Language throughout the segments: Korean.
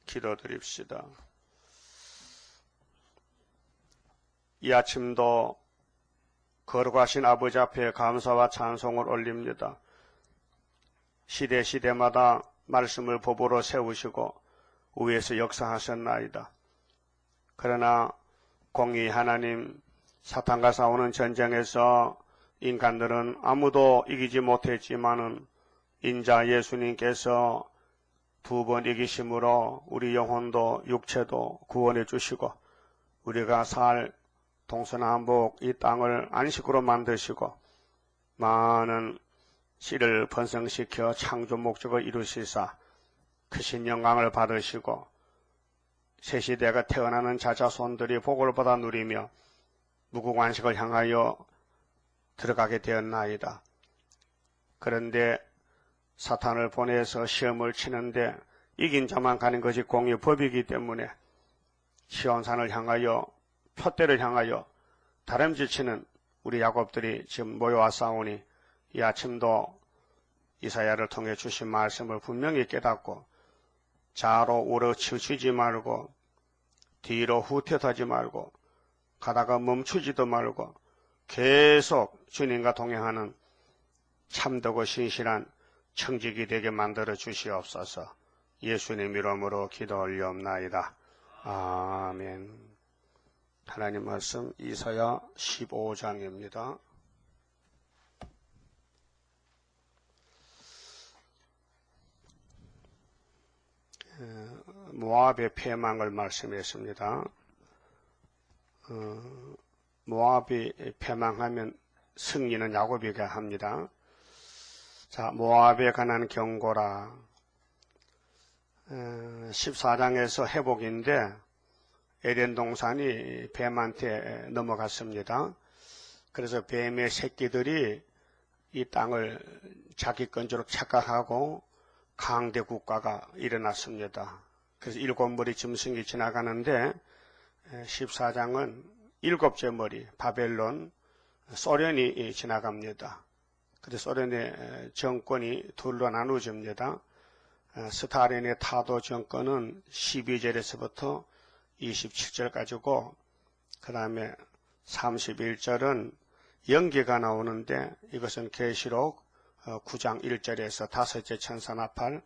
기도드립시다. 이 아침도 거룩하신 아버지 앞에 감사와 찬송을 올립니다. 시대마다 말씀을 법으로 세우시고 위에서 역사하셨나이다. 그러나 공의 하나님, 사탄과 싸우는 전쟁에서 인간들은 아무도 이기지 못했지만은 인자 예수님께서 두 번 이기심으로 우리 영혼도 육체도 구원해 주시고 우리가 살 동서남북 이 땅을 안식으로 만드시고 많은 씨를 번성시켜 창조 목적을 이루시사 크신 영광을 받으시고 새 시대가 태어나는 자자손들이 복을 받아 누리며 무궁안식을 향하여 들어가게 되었나이다. 그런데 사탄을 보내서 시험을 치는데 이긴 자만 가는 것이 공의 법이기 때문에 시온산을 향하여 표대를 향하여 다름질치는 우리 야곱들이 지금 모여와 싸우니 이 아침도 이사야를 통해 주신 말씀을 분명히 깨닫고 좌로 우로 치우치지 말고 뒤로 후퇴하지 말고 가다가 멈추지도 말고 계속 주님과 동행하는 참되고 신실한 청직이 되게 만들어 주시옵소서. 예수님 이름으로 기도 올리옵나이다. 아멘. 하나님 말씀 이사야 15장입니다. 모압의 패망을 말씀했습니다. 모압이 패망하면 승리는 야곱이가 합니다. 자, 모압에 관한 경고라. 14장에서 회복인데 에덴 동산이 뱀한테 넘어갔습니다. 그래서 뱀의 새끼들이 이 땅을 자기 건조로 착각하고 강대 국가가 일어났습니다. 그래서 7머리 짐승이 지나가는데 14장은 7째 머리 바벨론 소련이 지나갑니다. 그래서 소련의 정권이 둘로 나누어집니다. 스탈린의 타도 정권은 12절에서부터 27절까지고 그 다음에 31절은 연기가 나오는데 이것은 계시록 9장 1절에서 5째 천사 나팔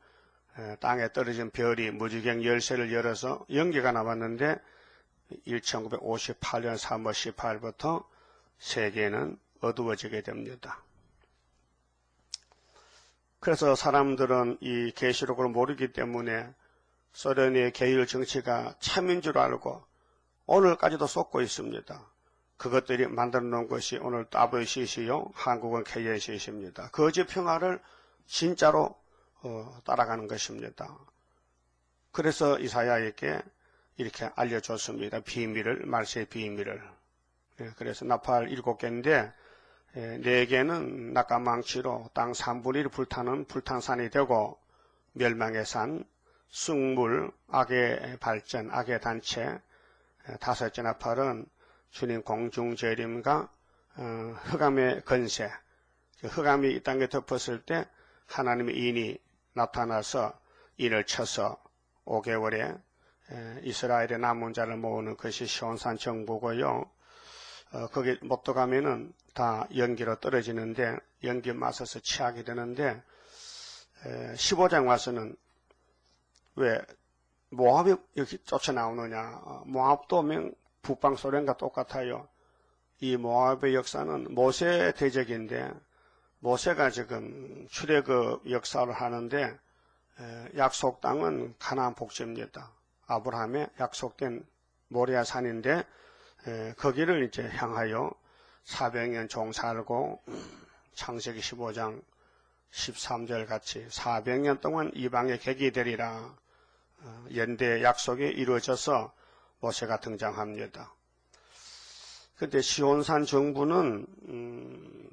땅에 떨어진 별이 무지개 열쇠를 열어서 연기가 나왔는데 1958년 3월 18일부터 세계는 어두워지게 됩니다. 그래서 사람들은 이 계시록을 모르기 때문에 소련의 계율 정치가 참인 줄 알고 오늘까지도 쏟고 있습니다. 그것들이 만들어 놓은 것이 오늘 WCC요, 한국은 KNCC입니다. 거짓 평화를 진짜로 따라가는 것입니다. 그래서 이사야에게 이렇게 알려줬습니다. 비밀을, 말세의 비밀을. 그래서 나팔 7개인데 4개는 낙가망치로 땅 3분의 1 불타는 불탄산이 되고 멸망의 산, 쑥물, 악의 발전, 악의 단체, 5째 나팔은 주님 공중재림과 흑암의 건세, 흑암이 이 땅에 덮었을 때 하나님의 인이 나타나서 인을 쳐서 5개월에 이스라엘의 남은 자를 모으는 것이 시온산 정부고요. 거기 못 들어가면은 다 연기로 떨어지는데 연기 맞아서 취하게 되는데 15장 와서는 왜 모압이 여기 쫓아나오느냐. 모압도 북방 소련과 똑같아요. 이 모압의 역사는 모세 대적인데 모세가 지금 출애굽 역사를 하는데 약속 땅은 가나안 복지입니다. 아브라함의 약속된 모리아 산인데 거기를 이제 향하여 400년 종살고 창세기 15장 13절 같이 400년 동안 이방의 객이 되리라 연대 약속이 이루어져서 모세가 등장합니다. 그런데 시온산 정부는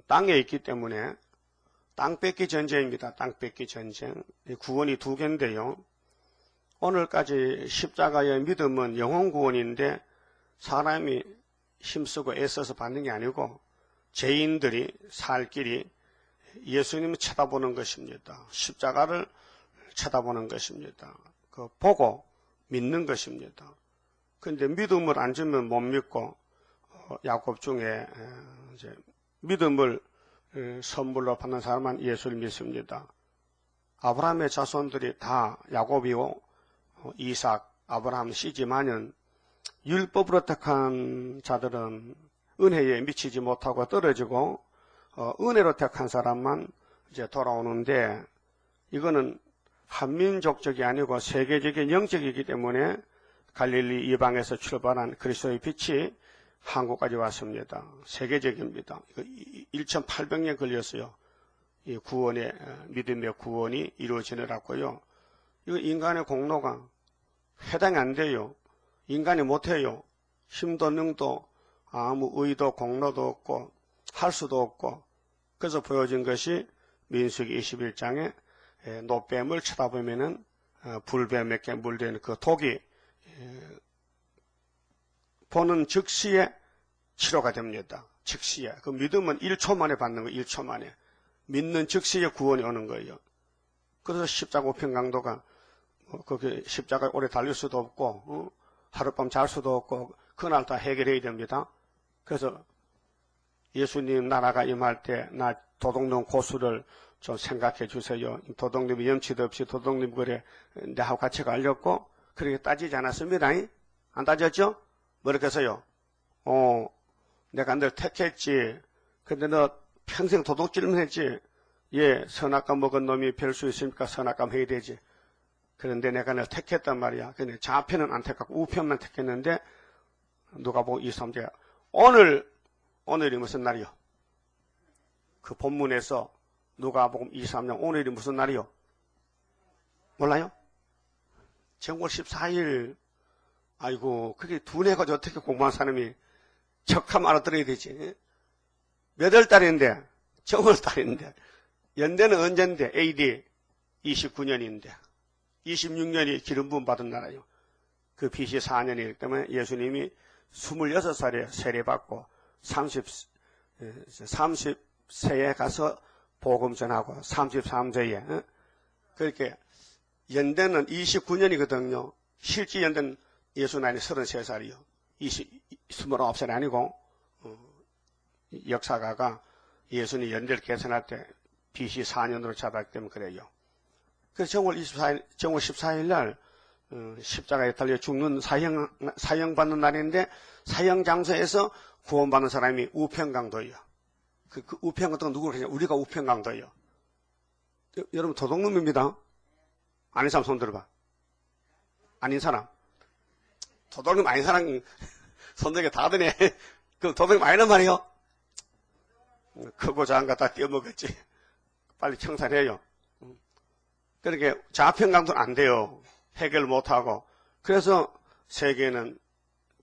땅에 있기 때문에 땅 뺏기 전쟁입니다. 땅 뺏기 전쟁. 구원이 2개인데요. 오늘까지 십자가의 믿음은 영혼 구원인데 사람이 힘쓰고 애써서 받는 게 아니고 죄인들이 살 길이 예수님을 쳐다보는 것입니다. 십자가를 쳐다보는 것입니다. 그 보고 믿는 것입니다. 그런데 믿음을 안 주면 못 믿고 야곱 중에 이제 믿음을 선물로 받는 사람은 예수를 믿습니다. 아브라함의 자손들이 다 야곱이요, 이삭, 아브라함 씨지만은 율법으로 택한 자들은 은혜에 미치지 못하고 떨어지고 은혜로 택한 사람만 이제 돌아오는데, 이거는 한민족적이 아니고 세계적인 영적이기 때문에 갈릴리 이방에서 출발한 그리스도의 빛이 한국까지 왔습니다. 세계적입니다. 1800년 걸렸어요. 이 구원의, 믿음의 구원이 이루어지느라고요. 이거 인간의 공로가 해당이 안 돼요. 인간이 못해요. 힘도 능도 아무 의도 공로도 없고 할 수도 없고. 그래서 보여진 것이 민수기 21장에 노뱀을 쳐다보면은 불뱀에게 물든 그 독이 보는 즉시에 치료가 됩니다. 즉시에. 그 믿음은 1초 만에 받는 거예요. 1초 만에. 믿는 즉시에 구원이 오는 거예요. 그래서 십자가 우편 강도가 거기 십자가에 오래 달릴 수도 없고 하룻밤 잘 수도 없고 그날 다 해결해야 됩니다. 그래서 예수님 나라가 임할 때 나 도둑놈 고수를 좀 생각해 주세요. 도둑님이 염치도 없이 도둑님 그래 내하고 같이 가려고 그렇게 따지지 않았습니다. 안 따졌죠? 뭐라겠어요? 내가 널 택했지. 근데 너 평생 도둑질만 했지. 예, 선악감 먹은 놈이 별 수 있으니까 선악감 해야 되지. 그런데 내가 널 택했단 말이야. 근데 좌편은 안 택하고 우편만 택했는데 누가 보고 23절 오늘이 무슨 날이요? 그 본문에서 누가복음 23장 오늘이 무슨 날이요? 몰라요? 정월 14일. 아이고, 그게 두뇌가 어떻게 공부한 사람이 척하면 알아들어야 되지. 몇 월 달인데? 정월 달인데. 연대는 언젠데? AD 29년인데. 26년이 기름 부음 받은 나라요. 그 BC 4년이기 때문에 예수님이 26살에 세례받고 30세에 가서 복음 전하고 33세에 그렇게 연대는 29년이거든요. 실제 연대는 예수 나이 33살이요. 29살 아니고 역사가가 예수님 연대를 계산할 때 BC 4년으로 잡았기 때문에 그래요. 그래서 정월 14일 날 십자가에 달려 죽는 사형받는 날인데 사형 장소에서 구원받는 사람이 우편강도예요. 그 우편강도가 누구를 하냐? 우리가 우편강도예요. 여러분 도둑놈입니다. 아닌 사람 손 들어봐. 아닌 사람. 도둑놈 아닌 사람 손들게 다 드네. 그 도둑놈 아니란 말이에요. 크고 작은 거 다 떼어먹었지. 빨리 청산해요. 그렇게 좌편강도는 안 돼요. 해결 못하고. 그래서 세계는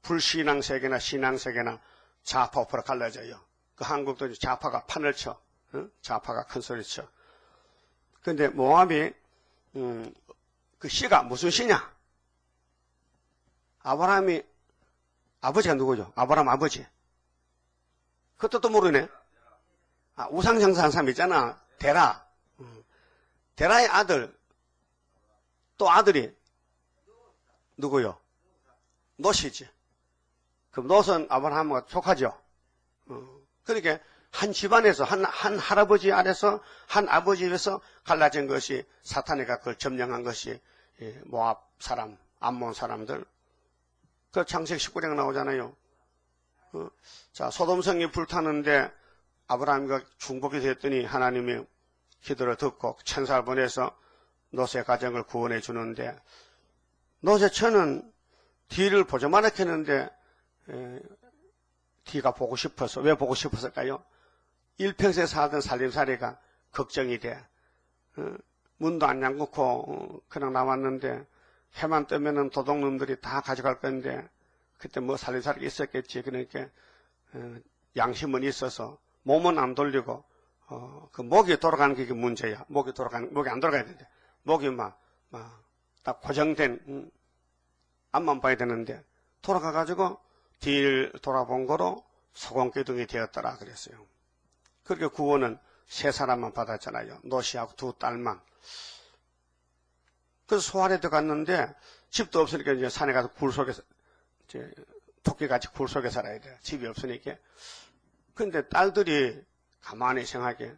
불신앙 세계나 신앙 세계나 좌파 우파로 갈라져요. 그 한국도 좌파가 판을 쳐. 좌파가 큰 소리 쳐. 근데 모압이 그 씨가 무슨 씨냐? 아브라함이 아버지가 누구죠? 아브라함 아버지. 그것도 모르네. 우상 장사한 사람 있잖아. 데라. 데라의 아들. 또 아들이 누구요? 롯이지. 그럼 롯은 아브라함과 족하죠. 그렇게 한 집안에서 한 할아버지 아래서 한 아버지 위에서 갈라진 것이 사탄이가 그걸 점령한 것이 모압 사람, 암몬 사람들. 그 창세기 19장 나오잖아요. 자, 소돔성이 불타는데 아브라함과 중복이 됐더니 하나님이 기도를 듣고 천사를 보내서 롯의 가정을 구원해 주는데 롯의 처는 뒤를 보자마자 했는데 뒤가 보고 싶어서. 왜 보고 싶었을까요? 일평생 살던 살림살이가 걱정이 돼. 문도 안 잠그고 그냥 나왔는데 해만 뜨면은 도둑놈들이 다 가져갈 건데 그때 뭐 살림살이가 있었겠지. 그러니까 양심은 있어서 몸은 안 돌리고 그 목이 돌아가는 게 문제야. 목이 안 돌아가야 되는데 목이 딱 고정된 앞만 봐야 되는데 돌아가가지고 뒤를 돌아본 거로 소금기둥이 되었더라 그랬어요. 그렇게 구원은 세 사람만 받았잖아요. 롯이하고 두 딸만. 그래서 소활에 들어갔는데 집도 없으니까 이제 산에 가서 굴 속에서 이제 토끼같이 굴 속에 살아야 돼요. 집이 없으니까. 근데 딸들이 가만히 생각하게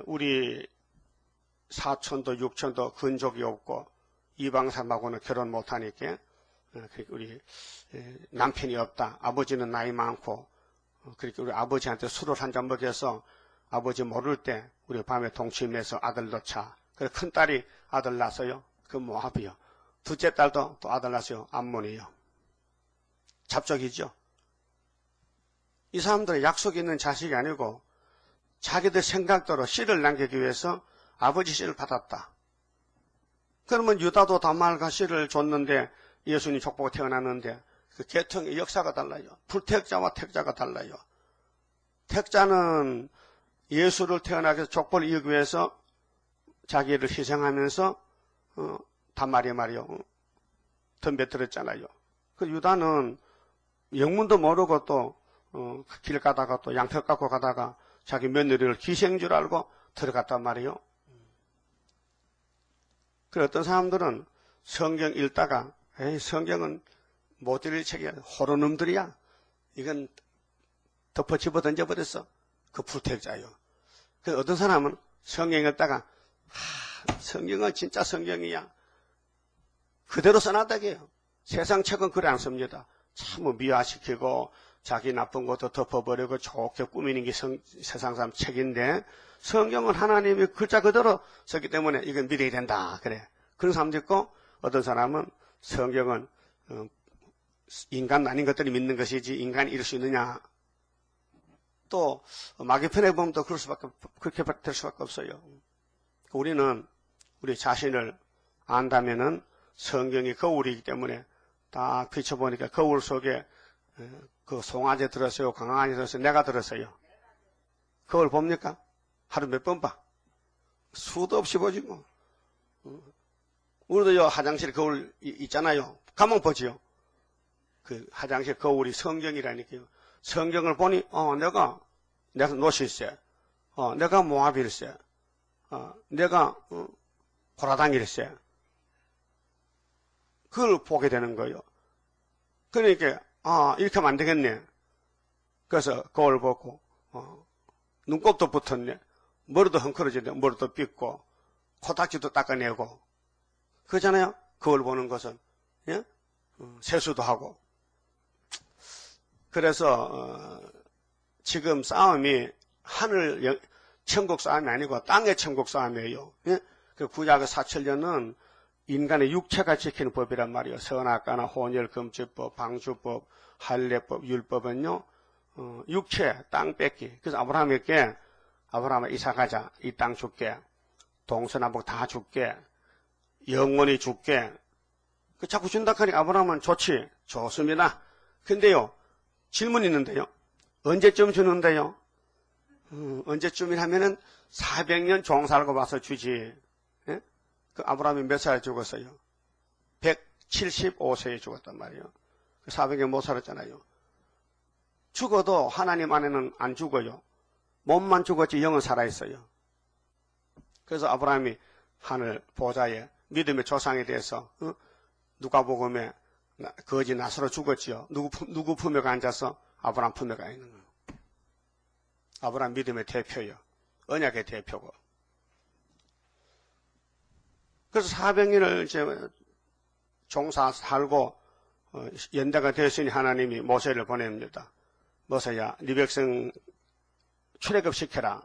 우리 사촌도 육촌도 근족이 없고 이방 사람하고는 결혼 못하니까 우리 남편이 없다. 아버지는 나이 많고 그렇게 우리 아버지한테 술을 한 잔 먹여서 아버지 모를 때 우리 밤에 동침해서 아들 놓자. 그래서 큰 딸이 아들 낳았어요. 그 모압이요. 둘째 딸도 또 아들 낳았어요. 암몬이요. 잡적이죠. 이 사람들은 약속이 있는 자식이 아니고 자기들 생각대로 씨를 남기기 위해서 아버지 씨를 받았다. 그러면 유다도 다말과 씨를 줬는데 예수님 족보가 태어났는데 그 계통의 역사가 달라요. 불택자와 택자가 달라요. 택자는 예수를 태어나게 해서 족보를 이루기 위해서 자기를 희생하면서 다말이 말이요. 덤벼들었잖아요. 그 유다는 영문도 모르고 또 길 가다가 또 양털 갖고 가다가 자기 며느리를 기생인 줄 알고 들어갔단 말이요. 그 어떤 사람들은 성경 읽다가 에이 성경은 못 읽을 책이야. 호러놈들이야. 이건 덮어 집어 던져버렸어. 그 불택자요. 그 어떤 사람은 성경 읽다가 성경은 진짜 성경이야. 그대로 써놨다게요. 세상 책은 그래 안 씁니다. 참 미화시키고 자기 나쁜 것도 덮어버리고 좋게 꾸미는 게 세상 사람 책인데 성경은 하나님이 글자 그대로 썼기 때문에 이건 믿어야 된다. 그래. 그런 사람도 있고 어떤 사람은 성경은 인간 아닌 것들이 믿는 것이지 인간이 이룰 수 있느냐. 또 마귀편에 보면 또 그렇게 될 수밖에 없어요. 우리는 우리 자신을 안다면은 성경이 거울이기 때문에 딱 비춰보니까 거울 속에 그 송아지 들었어요, 강아지 들었어요, 내가 들었어요. 거울 봅니까? 하루 몇 번 봐? 수도 없이 보지 뭐. 우리도 화장실 거울 있잖아요. 가만 보지요. 그 화장실 거울이 성경이라니까요. 성경을 보니 내가 노실세, 내가 모압일세, 내가 고라당일세. 그걸 보게 되는 거예요. 그러니까 이렇게 하면 안 되겠네. 그래서 거울 보고 눈곱도 붙었네. 머리도 헝클어지네. 머리도 빗고 코딱지도 닦아내고 그렇잖아요. 거울 보는 것은 예? 세수도 하고. 그래서 지금 싸움이 하늘 천국 싸움이 아니고 땅의 천국 싸움이에요. 예? 그 구약의 사천년은 인간의 육체가 지키는 법이란 말이에요. 선악과나 혼혈금지법, 방주법, 할례법, 율법은요. 육체, 땅 뺏기. 그래서 아브라함에게 아브라함아 이삭하자. 이 땅 줄게. 동서남북 다 줄게. 영원히 줄게. 그 자꾸 준다 하니까 아브라함은 좋지. 좋습니다. 근데요. 질문이 있는데요. 언제쯤 주는데요? 언제쯤이라면은 400년 종살고 와서 주지. 예? 그 아브라함이 몇 살에 죽었어요? 175세에 죽었단 말이에요. 400년 못 살았잖아요. 죽어도 하나님 안에는 안 죽어요. 몸만 죽었지 영은 살아있어요. 그래서 아브라함이 하늘 보좌에 믿음의 조상에 대해서 누가복음에 거지 나사로 죽었지요. 누구 품에 앉아서 아브라함 품에 가 있는 거예요. 아브라함 믿음의 대표요. 언약의 대표고. 그래서 400년을 이제 종사 살고 연대가 되었으니 하나님이 모세를 보냅니다. 모세야, 네 백성 출애굽시켜라.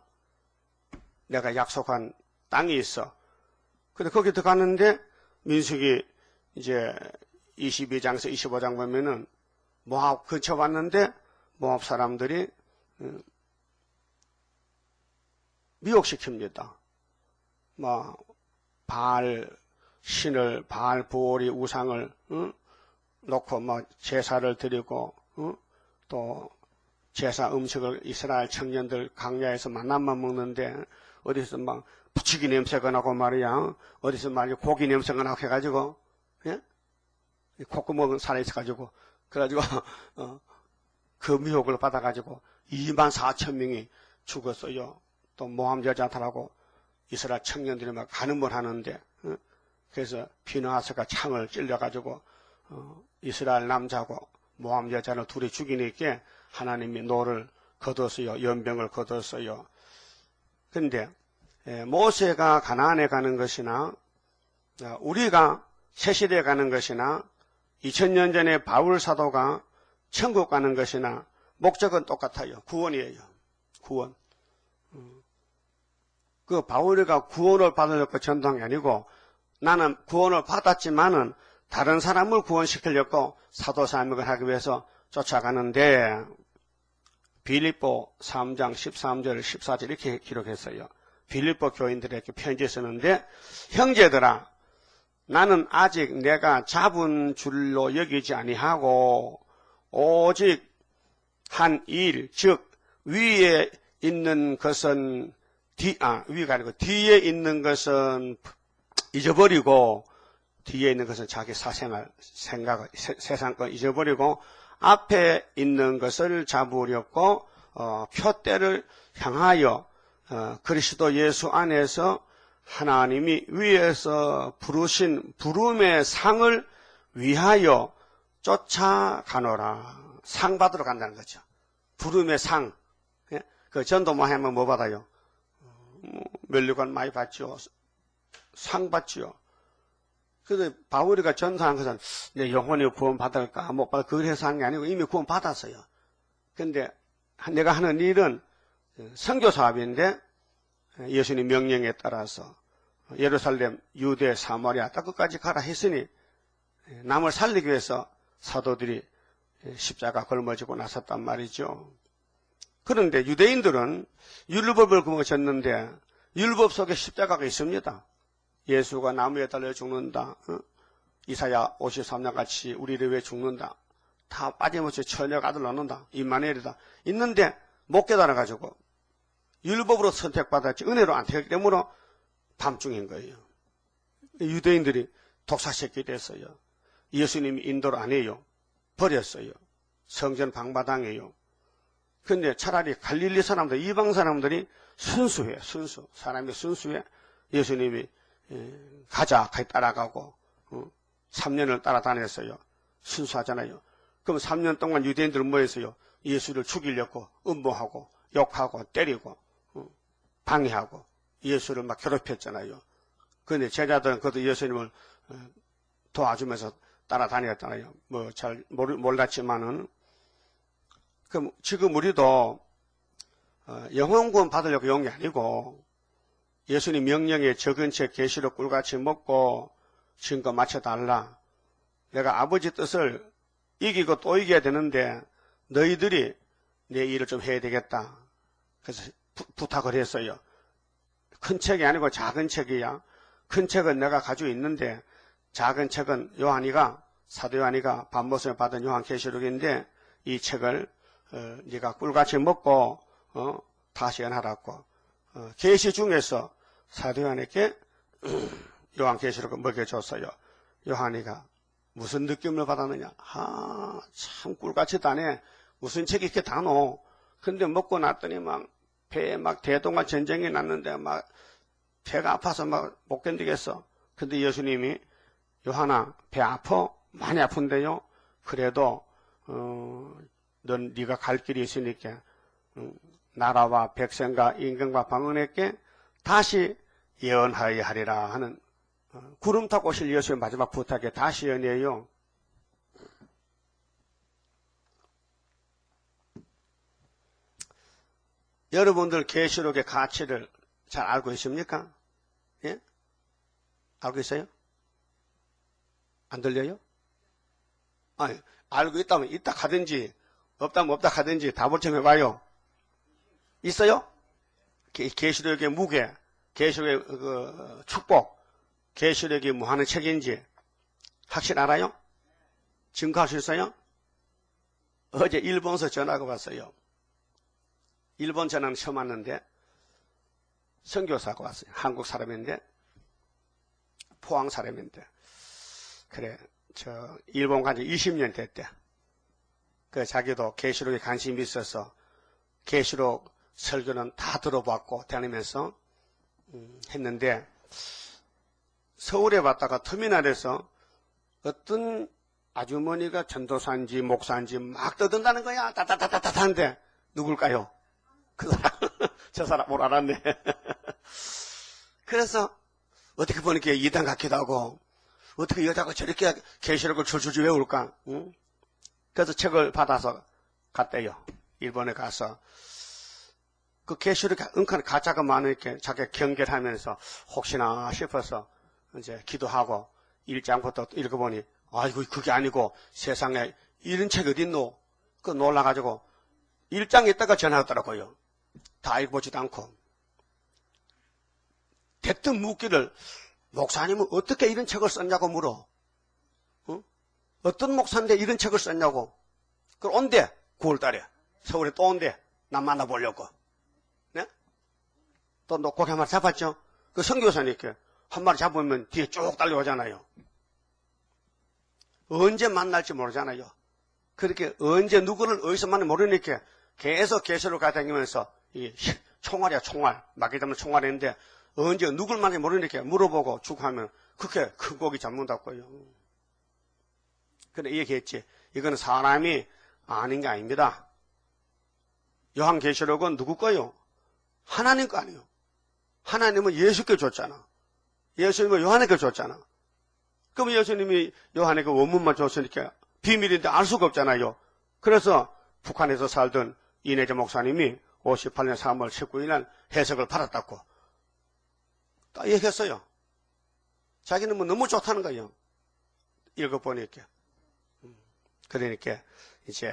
내가 약속한 땅이 있어. 근데 거기 들어갔는데 민수기 이제 22장에서 25장 보면은 모압 근처 왔는데 모압 사람들이 미혹시킵니다. 바알 신을, 바알 부올이 우상을 놓고 제사를 드리고 또 제사 음식을 이스라엘 청년들 강야에서 만나만 먹는데 어디서 막 부치기 냄새가 나고 말이야. 어디서 말이야 고기 냄새가 나고 해가지고 예? 콧구멍은 살아있어가지고 그래가지고 그 미혹을 받아가지고 24,000명이 죽었어요. 또 모함 여자들하고 이스라엘 청년들이 막 간음을 하는데 그래서 비느하스가 창을 찔려가지고 이스라엘 남자고 모함 여자를 둘이 죽이니까 하나님이 노를 거뒀어요. 연병을 거뒀어요. 그런데 모세가 가나안에 가는 것이나 우리가 새시대에 가는 것이나 2000년 전에 바울 사도가 천국 가는 것이나 목적은 똑같아요. 구원이에요. 구원. 그 바울이가 구원을 받으려고 전도한 게 아니고 나는 구원을 받았지만은 다른 사람을 구원시키려고 사도 사역을 하기 위해서 쫓아가는데 빌립보 3장 13절 14절 이렇게 기록했어요. 빌립보 교인들에게 편지 쓰는데 형제들아 나는 아직 내가 잡은 줄로 여기지 아니하고 오직 한 일 즉 위에 있는 것은 위가 아니고 뒤에 있는 것은 잊어버리고 뒤에 있는 것은 자기 사생활 생각 세상 거 잊어버리고 앞에 있는 것을 잡으려고 표대를 향하여 그리스도 예수 안에서 하나님이 위에서 부르신 부름의 상을 위하여 쫓아가노라. 상 받으러 간다는 거죠. 부름의 상. 그 전도만 하면 뭐 받아요? 면류관 많이 받죠. 상 받죠. 그래서 바울이가 전도한 것은 내 영혼이 구원 받을까 못 받을까 그래서 한 게 아니고 이미 구원 받았어요. 그런데 내가 하는 일은 선교 사업인데 예수님 명령에 따라서 예루살렘, 유대, 사마리아 딱 끝까지 가라 했으니 남을 살리기 위해서 사도들이 십자가 걸머지고 나섰단 말이죠. 그런데 유대인들은 율법을 거머쥐었는데 율법 속에 십자가가 있습니다. 예수가 나무에 달려 죽는다. 이사야 53장 같이 우리를 왜 죽는다. 다 빠짐없이 처녀가 아들 낳는다. 임마누엘이다. 있는데 못 깨달아가지고 율법으로 선택받았지 은혜로 안 되기 때문에 밤중인 거예요. 유대인들이 독사시키게 됐어요. 예수님이 인도를 안 해요. 버렸어요. 성전 방바당해요. 근데 차라리 갈릴리 사람들, 이방 사람들이 순수해, 순수. 사람이 순수해. 예수님이 가자, 따라가고 3년을 따라다녔어요. 순수하잖아요. 그럼 3년 동안 유대인들은 뭐 했어요? 예수를 죽이려고 음모하고 욕하고 때리고 방해하고 예수를 막 괴롭혔잖아요. 그런데 제자들은 그것도 예수님을 도와주면서 따라다녔잖아요. 뭐 잘 몰랐지만은. 그럼 지금 우리도 영혼구원 받으려고 온 게 아니고 예수님 명령에 적은 채 계시록 꿀같이 먹고 증거 맞춰달라. 내가 아버지 뜻을 이기고 또 이겨야 되는데 너희들이 내 일을 좀 해야 되겠다. 그래서 부탁을 했어요. 큰 책이 아니고 작은 책이야. 큰 책은 내가 가지고 있는데 작은 책은 사도 요한이가 밤모습에 받은 요한계시록인데 이 책을 네가 꿀같이 먹고 다시 연하라고 계시 중에서 사도 요한에게 요한계시록을 먹여줬어요. 요한이가 무슨 느낌을 받았느냐? 참 꿀같이 다네. 무슨 책이 이렇게 다노? 근데 먹고 났더니 배에 대동아 전쟁이 났는데 배가 아파서 못 견디겠어. 근데 예수님이 요한아 배 아파? 많이 아픈데요? 그래도 넌 네가 갈 길이 있으니까 나라와 백성과 임금과 방언에게 다시 예언하여야 하리라 하는 구름 타고 오실 예수의 마지막 부탁에 다시 예언해요. 여러분들 계시록의 가치를 잘 알고 있습니까? 예? 알고 있어요? 안 들려요? 아니, 알고 있다면 있다 하든지 없다면 없다 하든지 답을 좀 해봐요. 있어요? 계시록의 무게, 계시록의 축복, 계시록이 뭐 하는 책인지 확실 알아요? 증거할 수 있어요? 어제 일본에서 전화가 왔어요. 일본 전화는 처음 왔는데 선교사가 왔어요. 한국 사람인데 포항 사람인데 그래 일본 간지 20년 됐대. 자기도 계시록에 관심이 있어서 계시록 설교는 다 들어봤고 다니면서 했는데 서울에 왔다가 터미널에서 어떤 아주머니가 전도사인지 목사인지 막 떠든다는 거야. 따따따따따한데 누굴까요? 그 사람. 저 사람 뭘 알았네. 그래서 어떻게 보니까 이단 같기도 하고 어떻게 여자가 저렇게 계시록을 줄줄줄 외울까? 응? 그래서 책을 받아서 갔대요. 일본에 가서 그 계시록 은근 가짜가 많으니까 자기가 경계하면서 혹시나 싶어서 이제 기도하고 일장부터 읽어보니 아이고 그게 아니고 세상에 이런 책이 어딨노? 그 놀라가지고 일장 있다가 전화하더라고요. 다 읽어보지도 않고. 대뜸 묻기를 목사님은 어떻게 이런 책을 썼냐고 물어. 어? 어떤 목사인데 이런 책을 썼냐고. 그걸 온대. 9월달에. 서울에 또 온대. 난 만나보려고. 네? 또 고기 한 마리 잡았죠? 그 선교사님께 한 마리 잡으면 뒤에 쭉 달려오잖아요. 언제 만날지 모르잖아요. 그렇게 언제 누구를 어디서 만날지 모르니까 계속 계시로 가다니면서 이 총알이야 총알. 막이 되면 총알인데 언제 누굴 만날지 모르니까 물어보고 쭉 하면 그렇게 큰 고기 잡는다고요. 근데 얘기했지. 이거는 사람이 아닌 게 아닙니다. 요한계시록은 누구 거요? 하나님 거 아니에요. 하나님은 예수께 줬잖아. 예수님은 요한에게 줬잖아. 그럼 예수님이 요한에게 원문만 줬으니까 비밀인데 알 수가 없잖아요. 그래서 북한에서 살던 이내재 목사님이 58년 3월 19일 날 해석을 받았다고 딱 얘기했어요. 자기는 뭐 너무 좋다는 거예요. 읽어보니까. 그러니까 이제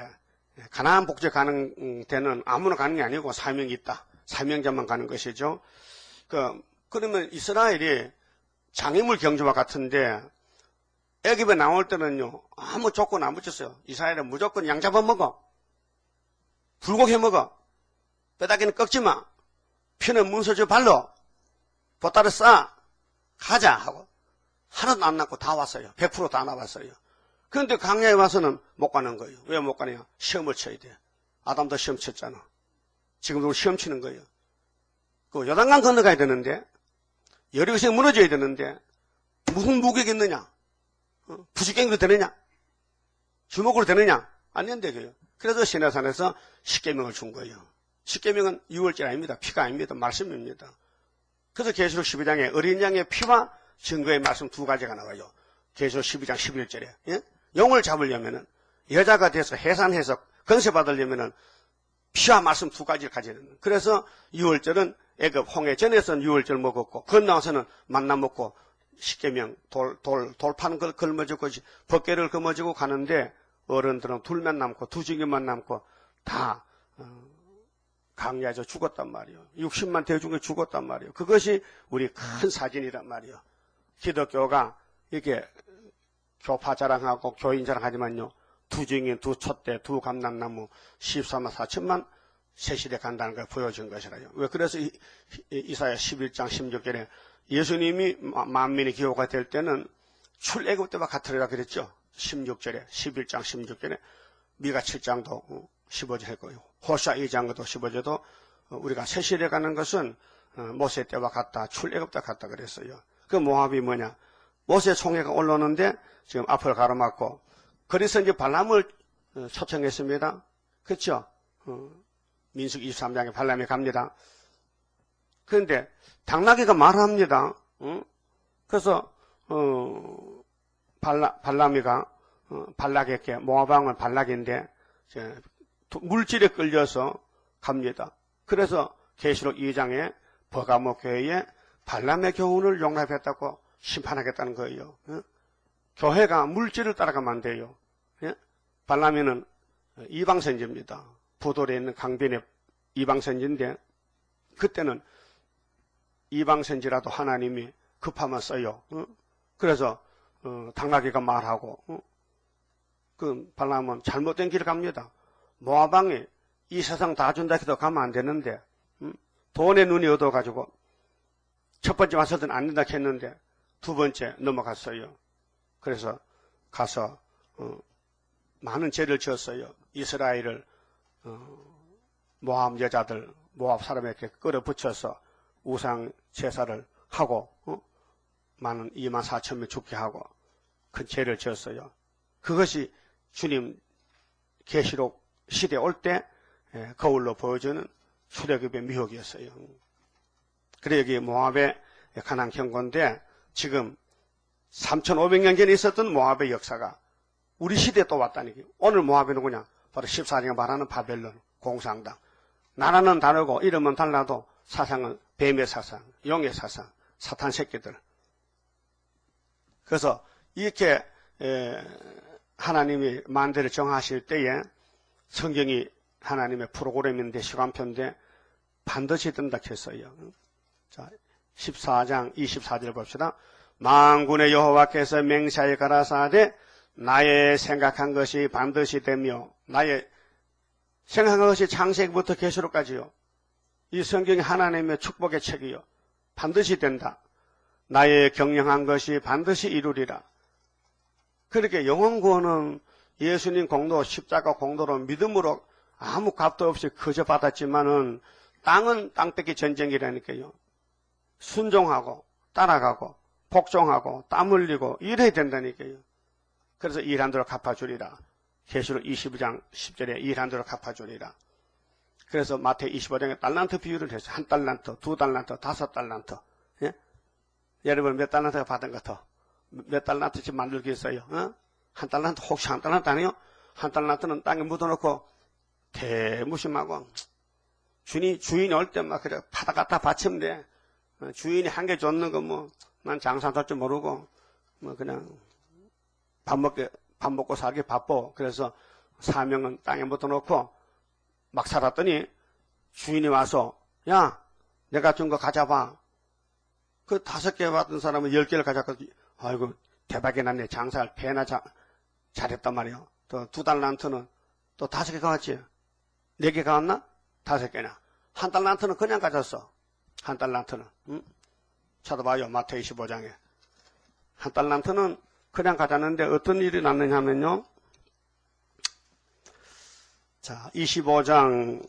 가나안 복제 가는 데는 아무나 가는 게 아니고 사명이 있다. 사명자만 가는 것이죠. 그러면 이스라엘이 장애물 경주와 같은데 애굽에 나올 때는요 아무 조건 안 붙였어요. 이스라엘은 무조건 양 잡아먹어. 불고기 해먹어. 뼈다귀는 꺾지 마. 피는 문서져 발로. 보따리 싸. 가자 하고 하나도 안 낳고 다 왔어요. 100% 다 나왔어요. 그런데 광야에 와서는 못 가는 거예요. 왜 못 가냐? 시험을 쳐야 돼. 아담도 시험 쳤잖아. 지금도 시험 치는 거예요. 그 요단강 건너가야 되는데 여리고성이 무너져야 되는데 무슨 무격이 있느냐? 부지깽이로 되느냐? 주먹으로 되느냐? 안 된대요. 그래서 시내산에서 십계명을 준 거예요. 십계명은 유월절 아닙니다. 피가 아닙니다. 말씀입니다. 그래서 계시록 12장에 어린 양의 피와 증거의 말씀 두 가지가 나와요. 계시록 12장 11절에 예? 용을 잡으려면은 여자가 돼서 해산해서 건세 받으려면은 피와 말씀 두 가지를 가져야 된다. 그래서 유월절은 애굽 홍해 전에서는 유월절 먹었고 건너와서는 만나 먹고 십계명 돌 파는 걸 걸머지고 벗개를 거머쥐고 가는데 어른들은 둘만 남고 두 증인만 남고 다 강야에서 죽었단 말이에요. 60만 대중이 죽었단 말이에요. 그것이 우리 큰 사진이란 말이에요. 기독교가 이게 교파 자랑하고 교인 자랑하지만요. 두 증인, 두 촛대, 두 감람나무 14만 4천만 세시대 간다는 걸 보여준 것이라요. 왜 그래서 이사야 11장 16절에 예수님이 만민의 기호가 될 때는 출애굽 때와 같으리라 그랬죠. 16절에 11장 16절에 미가 7장도 15절 했고요. 호시아 2장도 15절도 우리가 세시대 가는 것은 모세 때와 같다. 출애굽 때 같다 그랬어요. 그 모압이 뭐냐? 모세 총회가 올라오는데 지금 앞을 가로막고 그래서 이제 발람을 초청했습니다. 그렇죠? 민수기 23장에 발람이 갑니다. 그런데 당나귀가 말합니다. 그래서 발람이가 발락에게 모압왕은 발락인데 물질에 끌려서 갑니다. 그래서 계시록 2장에 버가모 교회에 발람의 교훈을 용납했다고 심판하겠다는 거예요. 교회가 물질을 따라가면 안 돼요. 발람이는 이방선지입니다. 부돌에 있는 강변의 이방선지인데 그때는 이방선지라도 하나님이 급하면 써요. 그래서 당나귀가 말하고 그 발람은 잘못된 길을 갑니다. 모압왕이 이 세상 다 준다 해도 가면 안 되는데 돈에 눈이 얻어가지고 첫 번째 와서는 안 된다 했는데 두 번째 넘어갔어요. 그래서 가서 많은 죄를 지었어요. 이스라엘을 모압 여자들, 모압 사람에게 끌어붙여서 우상 제사를 하고 많은 2만 4천 명 죽게 하고 큰 죄를 지었어요. 그것이 주님 계시록 시대 올 때 거울로 보여주는 출애굽의 미혹이었어요. 그래 여기 모압의 가나안 경고인데 지금 3,500년 전에 있었던 모압의 역사가 우리 시대에 또 왔다니. 오늘 모압이 누구냐? 바로 14장에 말하는 바벨론 공산당. 나라는 다르고 이름은 달라도 사상은 뱀의 사상, 용의 사상, 사탄 새끼들. 그래서 이렇게 하나님이 만대를 정하실 때에 성경이 하나님의 프로그램인데 시간표인데 반드시 된다 했어요. 자, 14장 24절 봅시다. 만군의 여호와께서 맹세하여 가라사대 나의 생각한 것이 반드시 되며 나의 생각한 것이 창세기부터 계시록까지요. 이 성경이 하나님의 축복의 책이요. 반드시 된다. 나의 경영한 것이 반드시 이루리라. 그렇게 영원 구원은 예수님 공도 십자가 공도로 믿음으로 아무 값도 없이 그저 받았지만은 땅은 땅뺏기 전쟁이라니까요. 순종하고 따라가고 복종하고 땀 흘리고 이래야 된다니까요. 그래서 일한 대로 갚아주리라. 계시록 22장 10절에 일한 대로 갚아주리라. 그래서 마태오 25장에 달란트 비유를 했어요. 1달란트, 2달란트, 5달란트. 예? 여러분 몇 달란트가 받은 것 같아? 몇 달란트씩 만들겠어요? 1달란트 혹시 1달란트 아니에요? 1달란트는 땅에 묻어놓고 대무심하고 주인이 올 때 막 그래 파다 갖다 바치면 돼. 주인이 한 개 줬는 거 뭐 난 장사 될 줄 모르고 뭐 그냥 밥 먹고 살기 바빠. 그래서 사명은 땅에 묻어놓고 막 살았더니 주인이 와서 야 내가 준 거 가져봐. 그 5개 받은 사람은 10개를 가져갔더니 아이고 대박이 났네. 장사를 배나 잘했단 말이에요. 또 2달란트는 또 5개 가왔지. 4개 가왔나? 5개나. 1달란트는 그냥 가졌어. 1달란트는. 응? 찾아봐요. 마태오 25장에. 1달란트는 그냥 가졌는데 어떤 일이 났느냐면요. 자, 25장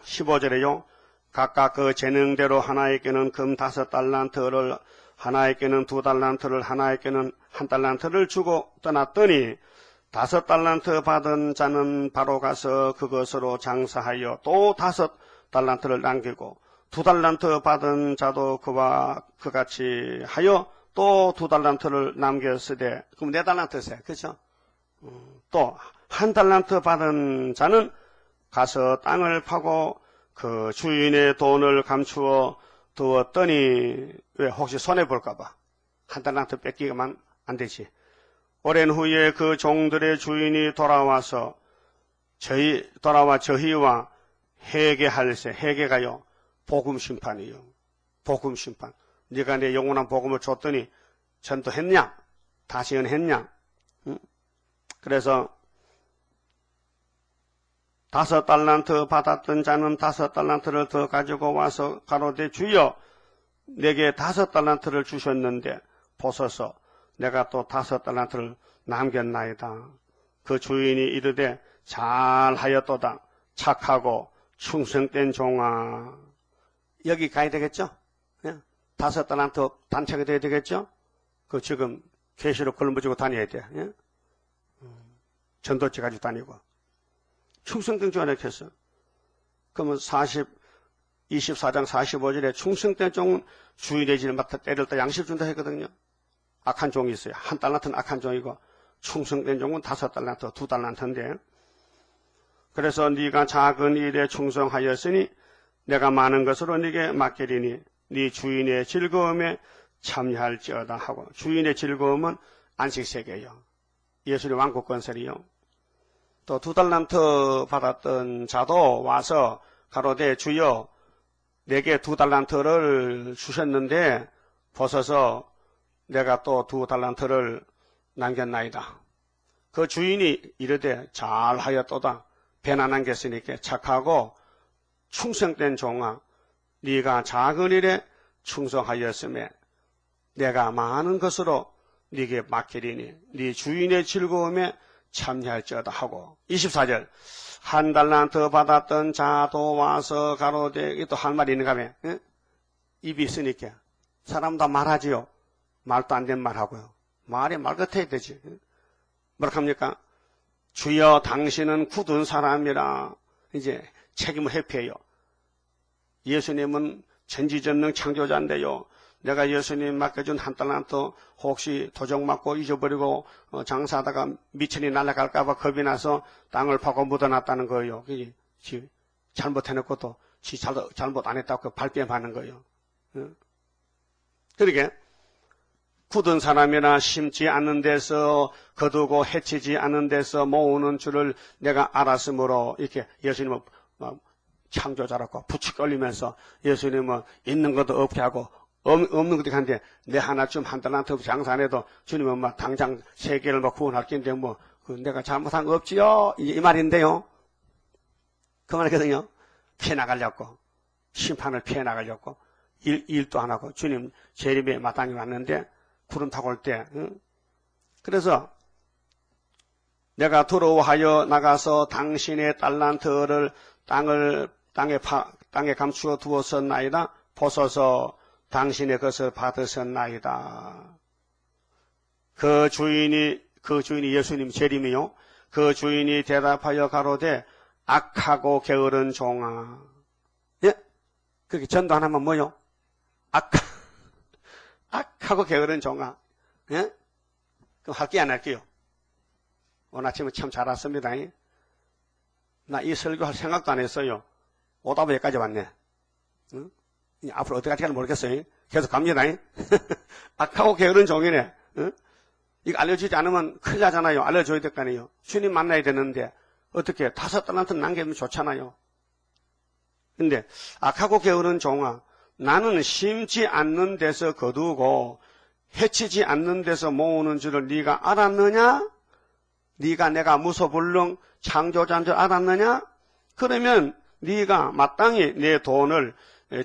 15절에요. 각각 그 재능대로 하나에게는 금 5달란트를, 하나에게는 2달란트를, 하나에게는 1달란트를 주고 떠났더니 5달란트 받은 자는 바로 가서 그것으로 장사하여 또 5달란트를 남기고 2달란트 받은 자도 그와 그같이 하여 또 2달란트를 남겼으되 그럼 4달란트세. 그렇죠? 또 1달란트 받은 자는 가서 땅을 파고 그 주인의 돈을 감추어 두었더니 왜 혹시 손해볼까 봐 1달란트 뺏기면 안 되지. 오랜 후에 그 종들의 주인이 돌아와 저희와 회개할세. 회개가요 복음 심판이요. 복음 심판. 네가 내 영원한 복음을 줬더니 전도했냐? 다시 은했냐? 응? 그래서 5달란트 받았던 자는 5달란트를 더 가지고 와서 가로되 주여 내게 5달란트를 주셨는데 보소서 내가 또 5달란트를 남겼나이다. 그 주인이 이르되 잘하였도다. 착하고 충성된 종아. 여기 가야 되겠죠? 5달란트 단체가 돼야 되겠죠? 그 지금 계시록 걸음붙이고 다녀야 돼. 예? 전도체 가지고 다니고. 충성된 종아 이렇게 했어. 그러면 24장 45절에 충성된 종은 주인의 진을 맡아 때릴 때 양식 준다 했거든요. 악한 종이 있어요. 1달란트는 악한 종이고 충성된 종은 5달란트, 2달란트인데 그래서 네가 작은 일에 충성하였으니 내가 많은 것으로 네게 맡기리니 네 주인의 즐거움에 참여할지어다 하고 주인의 즐거움은 안식세계요. 예수의 왕국 건설이요. 또 2달란트 받았던 자도 와서 가로되 주여 내게 2달란트를 주셨는데 보소서 내가 또 2달란트를 남겼나이다. 그 주인이 이르되 잘하였도다. 배나 남겼으니까 착하고 충성된 종아 네가 작은 일에 충성하였음에 내가 많은 것으로 네게 맡기리니 네 주인의 즐거움에 참여할지어다 하고 24절 1달란트 받았던 자도 와서 가로되 또 할 말이 있는가 하면 입이 있으니까 사람 다 말하지요. 말도 안 되는 말 하고요. 말이 말 같아야 되지. 뭐라 합니까? 주여 당신은 굳은 사람이라 이제 책임을 회피해요. 예수님은 전지전능 창조자인데요. 내가 예수님 맡겨준 한 달란트 혹시 도적 맞고 잊어버리고 장사하다가 미천이 날아갈까봐 겁이 나서 땅을 파고 묻어놨다는 거예요. 지 잘못해놓고도 지 잘못 안 했다고 발뺌하는 거예요. 그러게 굳은 사람이나 심지 않는 데서 거두고 해치지 않는 데서 모으는 줄을 내가 알았으므로 이렇게 예수님은 창조자라고 부축 올리면서 예수님은 있는 것도 없게 하고 없는 것도 한데 내 하나쯤 한 달란트 장사 안 해도 주님은 막 당장 세계를 막 구원할 건데 뭐 내가 잘못한 거 없지요? 이 말인데요. 그 말이거든요. 피해 나가려고 심판을 피해 나가려고 일도 안 하고 주님 재림에 마땅히 왔는데 구름 타고 올 때 그래서 내가 두려워하여 나가서 당신의 달란트를 땅에 감추어 두었었나이다. 벗어서 당신의 것을 받으셨나이다. 그 주인이 예수님 재림이요. 그 주인이 대답하여 가로되 악하고 게으른 종아. 예? 그렇게 전도 하나만 뭐요? 악하고 게으른 종아. 예? 그럼 할게요, 안 할게요? 오늘 아침에 참 잘 왔습니다. 나 이 설교할 생각도 안 했어요. 오다 보니 여기까지 왔네. 응? 앞으로 어디까지 갈지 모르겠어요. 계속 갑니다. 악하고 게으른 종이네. 응? 이거 알려주지 않으면 큰일 나잖아요. 알려줘야 될 거 아니에요. 주님 만나야 되는데 어떻게 5달란트 남기면 좋잖아요. 근데 악하고 게으른 종아, 나는 심지 않는 데서 거두고 해치지 않는 데서 모으는 줄을 네가 알았느냐? 네가 내가 무소불능 창조자인 줄 알았느냐? 그러면 네가 마땅히 내 돈을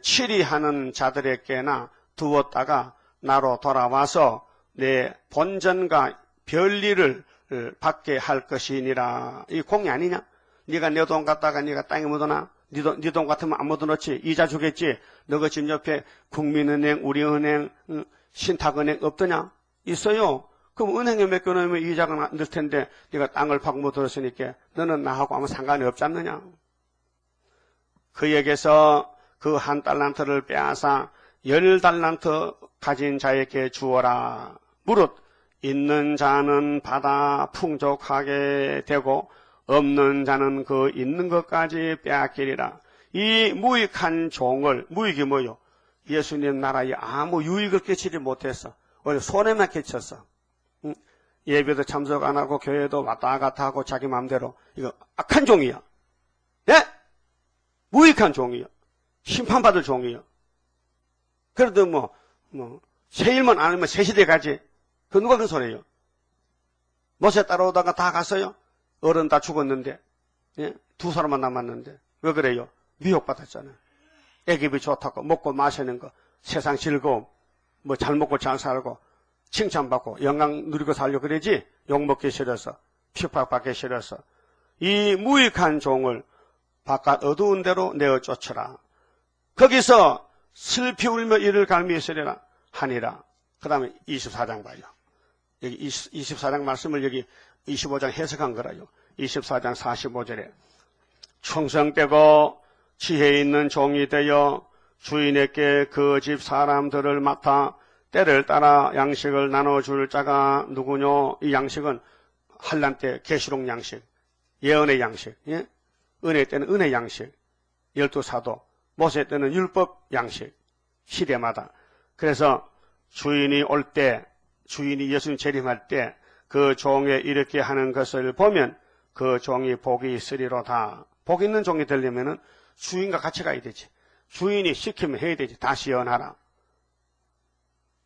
치리하는 자들에게나 두었다가 나로 돌아와서 내 본전과 별리를 받게 할 것이니라. 이 공이 아니냐? 네가 내 돈 갖다가 네가 땅에 묻어놔? 네 돈 같으면 안 묻어놓지. 이자 주겠지. 너가 집 옆에 국민은행, 우리은행, 신탁은행 없더냐? 있어요. 그럼 은행에 맡겨놓으면 이자가 늘 텐데 네가 땅을 파고 묻어놨으니까 너는 나하고 아무 상관이 없지 않느냐? 그에게서 그 한 달란트를 빼앗아 10달란트 가진 자에게 주어라. 무릇 있는 자는 받아 풍족하게 되고 없는 자는 그 있는 것까지 빼앗기리라. 이 무익한 종을, 무익이 뭐요? 예수님 나라에 아무 유익을 끼치지 못했어. 오히려 손해만 끼쳤어. 예배도 참석 안 하고 교회도 왔다 갔다 하고 자기 마음대로. 이거 악한 종이야. 예? 무익한 종이야. 심판받을 종이야. 그래도 새 일만 안 하면 새 시대 가지. 그 누가 그 소리예요? 모세 따라오다가 다 갔어요? 어른 다 죽었는데, 예? 2사람만 남았는데. 왜 그래요? 미혹받았잖아요. 애기비 좋다고, 먹고 마시는 거, 세상 즐거움, 잘 먹고 잘 살고, 칭찬받고, 영광 누리고 살려고 그러지? 욕먹기 싫어서, 핍박받기 싫어서. 이 무익한 종을 바깥 어두운 데로 내어 쫓으라. 거기서 슬피 울며 이를 갈미 있으리라 하니라. 그 다음에 24장 봐요. 여기 24장 말씀을 여기 25장 해석한 거라요. 24장 45절에 충성되고 지혜 있는 종이 되어 주인에게 그 집 사람들을 맡아 때를 따라 양식을 나눠줄 자가 누구뇨? 이 양식은 환난 때 계시록 양식, 예언의 양식, 예? 은혜 때는 은혜 양식, 12사도, 모세 때는 율법 양식, 시대마다. 그래서 주인이 올 때, 주인이 예수님 재림할 때 그 종에 이렇게 하는 것을 보면 그 종이 복이 있으리로다. 복 있는 종이 되려면은 주인과 같이 가야 되지. 주인이 시키면 해야 되지. 다시 연하라.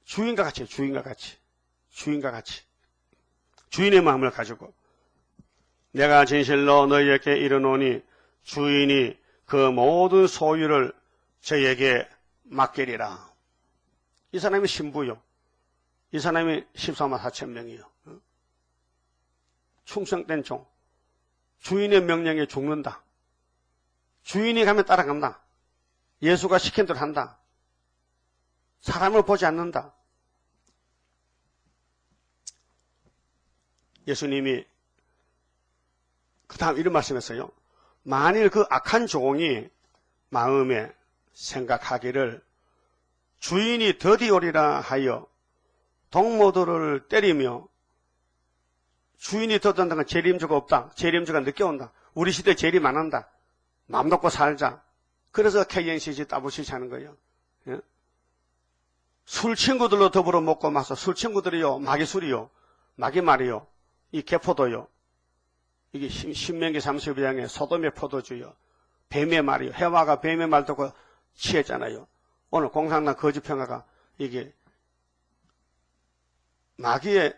주인과 같이. 주인의 마음을 가지고 내가 진실로 너희에게 이르노니 주인이 그 모든 소유를 저에게 맡기리라. 이 사람이 신부요. 이 사람이 14만 4천 명이요. 충성된 종. 주인의 명령에 죽는다. 주인이 가면 따라간다. 예수가 시킨 대로 한다. 사람을 보지 않는다. 예수님이 그 다음 이런 말씀했어요. 만일 그 악한 종이 마음에 생각하기를 주인이 더디 오리라 하여 동무들을 때리며, 주인이 더딘다는 건 재림주가 없다. 재림주가 늦게 온다. 우리 시대에 재림 안 한다. 마음 놓고 살자. 그래서 KNCG 따부시 하는 거예요. 예? 술 친구들로 더불어 먹고 마서. 술 친구들이요, 마귀 술이요, 마귀 말이요, 이 개포도요, 이게 신명기 32장에 소돔의 포도주요, 뱀의 말이요, 해와가 뱀의 말 듣고 취했잖아요. 오늘 공산당 거짓평화가 이게 마귀의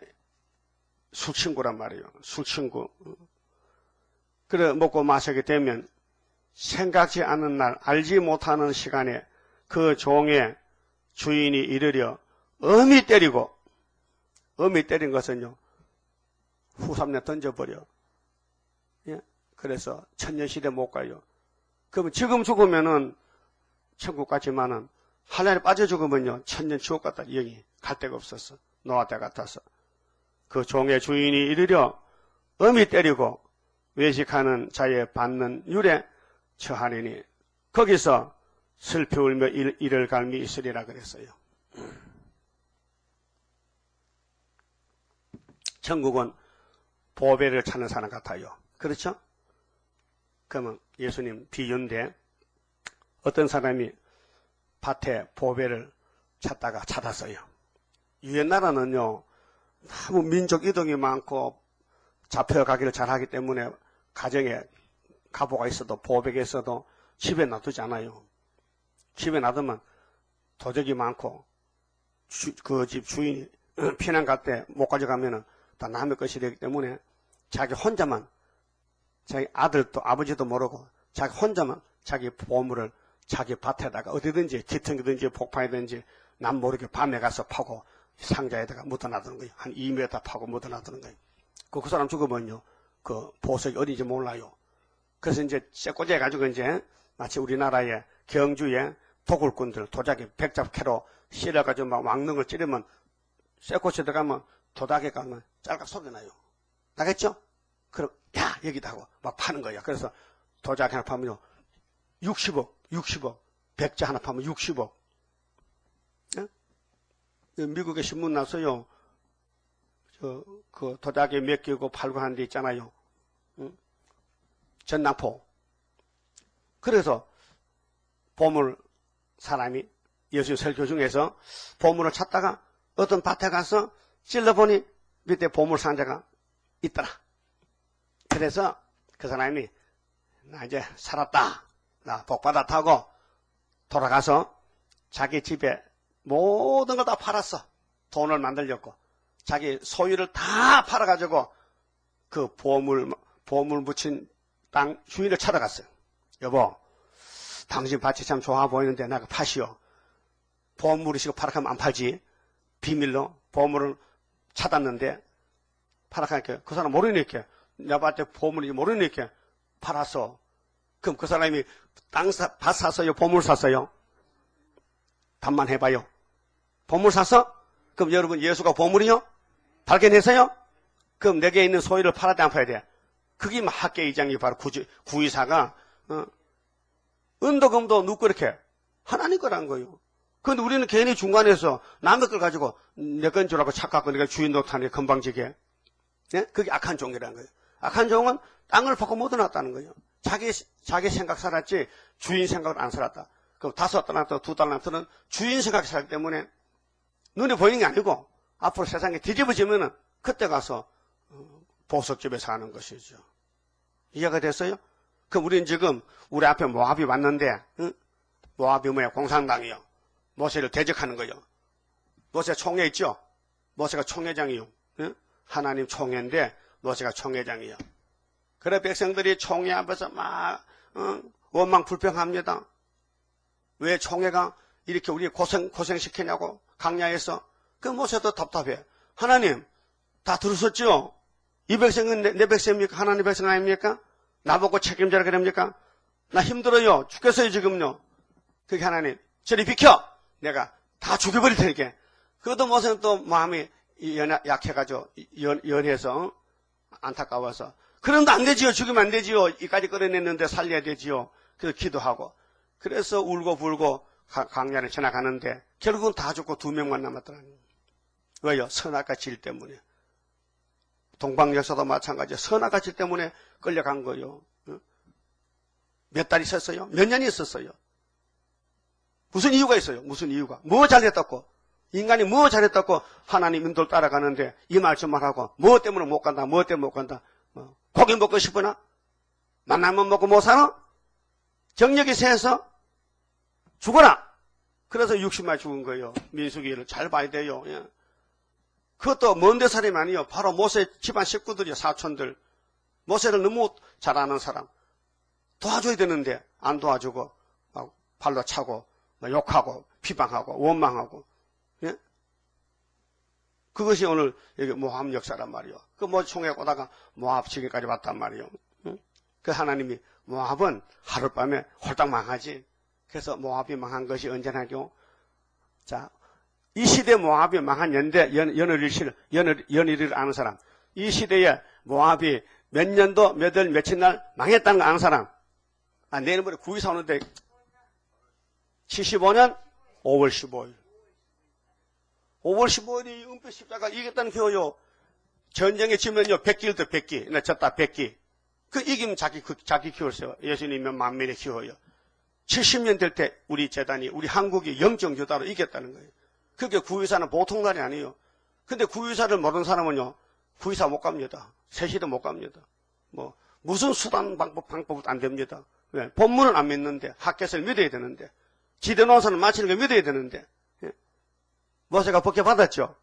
술 친구란 말이에요. 술 친구. 그래 먹고 마시게 되면 생각지 않은 날, 알지 못하는 시간에 그 종의 주인이 이르려 엄히 때리고, 엄히 때린 것은요, 후삼내 던져버려. 예? 그래서 천년시대 못 가요. 그러면 지금 죽으면은 천국 같지만은 하늘에 빠져 죽으면요, 천년 지옥 같다. 영이 갈 데가 없었어. 노아 때 같아서. 그 종의 주인이 이르려 엄히 때리고 외식하는 자의 받는 율에 처하리니 거기서 슬피 울며 이를 갈미 있으리라 그랬어요. 천국은 보배를 찾는 사람 같아요. 그렇죠? 그러면 예수님 비유인데 어떤 사람이 밭에 보배를 찾다가 찾았어요. 옛날에는요, 너무 민족 이동이 많고 잡혀가기를 잘하기 때문에 가정에 가보가 있어도 보배가 있어도 집에 놔두지 않아요. 집에 놔두면 도적이 많고 그 집 주인이 피난 갈 때 못 가져가면은 다 남의 것이 되기 때문에 자기 혼자만, 자기 아들도 아버지도 모르고 자기 혼자만 자기 보물을 자기 밭에다가 어디든지 뒤통이든지 폭파이든지 남 모르게 밤에 가서 파고 상자에다가 묻어놔두는 거예요. 한 2m 파고 묻어놔두는 거예요. 그 사람 죽으면요, 그 보석이 어딘지 몰라요. 그래서 이제 쇠꼬지 해가지고 이제 마치 우리나라의 경주에 도굴꾼들 도자기 백잡캐로 실어가지고 막 왕릉을 찌르면 쇠꼬치 들어가면 도닥에 가면 짤깍 소리 나요. 나겠죠? 그럼 야 여기다 하고 막 파는 거예요. 그래서 도자기 하나 파면요 60억 백자 하나 파면 60억. 예? 미국에 신문 나서요. 그 도자기 몇 개고 팔고 하는 데 있잖아요. 응? 전당포. 그래서 보물 사람이 예수 설교 중에서 보물을 찾다가 어떤 밭에 가서 찔러보니 밑에 보물 상자가 있더라. 그래서 그 사람이 나 이제 살았다. 나 복받았다 하고 돌아가서 자기 집에 모든 거 다 팔았어. 돈을 만들려고. 자기 소유를 다 팔아가지고 그 보물 묻힌 땅 주인을 찾아갔어요. 여보, 당신 밭이 참 좋아 보이는데 나가 파시오. 보물이시고 파락하면 안 팔지. 비밀로 보물을 찾았는데 파락하니까 그 사람 모르니까 내 밭에 보물인지 모르니까 팔았어. 그럼 그 사람이 밭 샀어요? 보물 샀어요? 답만 해봐요. 보물 샀어? 그럼 여러분 예수가 보물이요? 발견했어요? 그럼 내게 있는 소유를 팔아야 돼, 안 팔아야 돼? 그게 학계 이장이 바로 구의사가 은도금도 누구 이렇게 하나님 거란 거예요. 그런데 우리는 괜히 중간에서 남의 걸 가지고 내 건 줄 알고 착각하고 내가 주인 노릇하는 게 건방지게. 예? 그게 악한 종이라는 거예요. 악한 종은 땅을 파고 묻어놨다는 거예요. 자기 생각 살았지 주인 생각을 안 살았다. 그럼 5달란트, 2달란트는 주인 생각이 살기 때문에 눈에 보이는 게 아니고 앞으로 세상에 뒤집어지면은 그때 가서 보석집에 사는 것이죠. 이해가 됐어요? 그럼 우리는 지금 우리 앞에 모압이 왔는데, 응? 모압이 뭐야? 공산당이요. 모세를 대적하는 거요. 모세 총회 있죠? 모세가 총회장이요. 응? 하나님 총회인데 모세가 총회장이요. 그래 백성들이 총회 앞에서 막 원망 불평합니다. 왜 총회가 이렇게 우리 고생시키냐고 강야에서. 그 모세도 답답해. 하나님 다 들으셨죠? 이 백성은 내 백성입니까? 하나님 백성 아닙니까? 나보고 책임져라 그럽니까? 나 힘들어요. 죽겠어요 지금요. 그게 하나님 저리 비켜. 내가 다 죽여버릴 테니까. 그것도 모세는 또 마음이 약해가지고 연해서 안타까워서. 그런데 안 되지요. 죽이면 안 되지요. 이까지 끌어냈는데 살려야 되지요. 그래서 기도하고. 그래서 울고 불고 광야를 지나가는데 결국은 다 죽고 2명만 남았더라고요. 왜요? 선악과 질 때문에. 동방역사도 마찬가지예요. 선악과 질 때문에 끌려간 거예요. 몇 달 있었어요? 몇 년이 있었어요? 무슨 이유가 있어요? 무슨 이유가? 뭐 잘했다고? 인간이 뭐 잘했다고 하나님 인도를 따라가는데 이 말씀만 하고 뭐 때문에 못 간다, 뭐 때문에 못 간다. 고기 먹고 싶으나? 만나면 먹고 못 사나? 정력이 세서 죽어라. 그래서 60만 죽은 거예요. 민수기를 잘 봐야 돼요. 예. 그것도 먼데 사람이 아니에요. 바로 모세 집안 식구들이요. 사촌들. 모세를 너무 잘 아는 사람. 도와줘야 되는데 안 도와주고 막 발로 차고 막 욕하고 비방하고 원망하고. 예? 그것이 오늘 여기 모압 역사란 말이에요. 그 총에 오다가 모압 지기까지 왔단 말이에요. 응? 그 하나님이 모압은 하룻밤에 홀딱 망하지. 그래서 모압이 망한 것이 언제나죠? 자, 이 시대 모압이 망한 연일을 아는 사람. 이 시대에 모압이 몇 년도 몇 월 며칠 날 망했다는 거 아는 사람. 내일모레 구이사 오는데 75년 5월 15일. 5월 15일이 은폐 십자가 이겼다는 표요. 전쟁에 지면요 100기를 더 100기. 나 졌다 100기. 그 이기면 자기 키웠어요. 예수님은 만민의 키워요. 70년 될 때 우리 재단이 우리 한국이 영적 유다로 이겼다는 거예요. 그게 구의사는 보통 날이 아니에요. 근데 구의사를 모르는 사람은요. 구의사 못 갑니다. 세시도 못 갑니다. 무슨 수단 방법은 안 됩니다. 왜? 본문은 안 믿는데 학교에서 믿어야 되는데 지대노선을 마치는 걸 믿어야 되는데 예? 모세가 법궤 받았죠.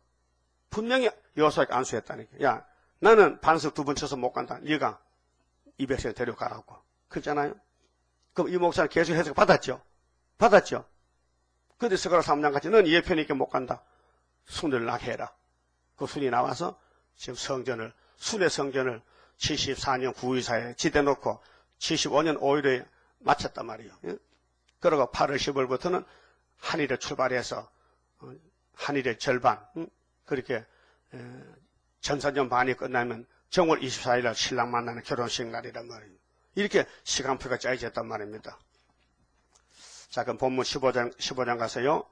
분명히 여호수아가 안수했다니까. 야, 나는 반석 2번 쳐서 못 간다. 네가 200세 데려가라고. 그랬잖아요. 그럼 이 목사는 계속 해석 받았죠. 받았죠. 근데 스가랴 3장 같이 넌 예편이 있게 못 간다. 순을 나게 해라. 그 순이 나와서 지금 순의 성전을 74년 9.24에 지대놓고 75년 5일에 마쳤단 말이에요. 예? 그리고 8월 10일부터는 한일에 출발해서 한일의 절반 그렇게 전사전 반이 끝나면 정월 24일 날 신랑 만나는 결혼식 날이란 말이에요. 이렇게 시간표가 짜여졌단 말입니다. 자, 그럼 본문 15장 가서요.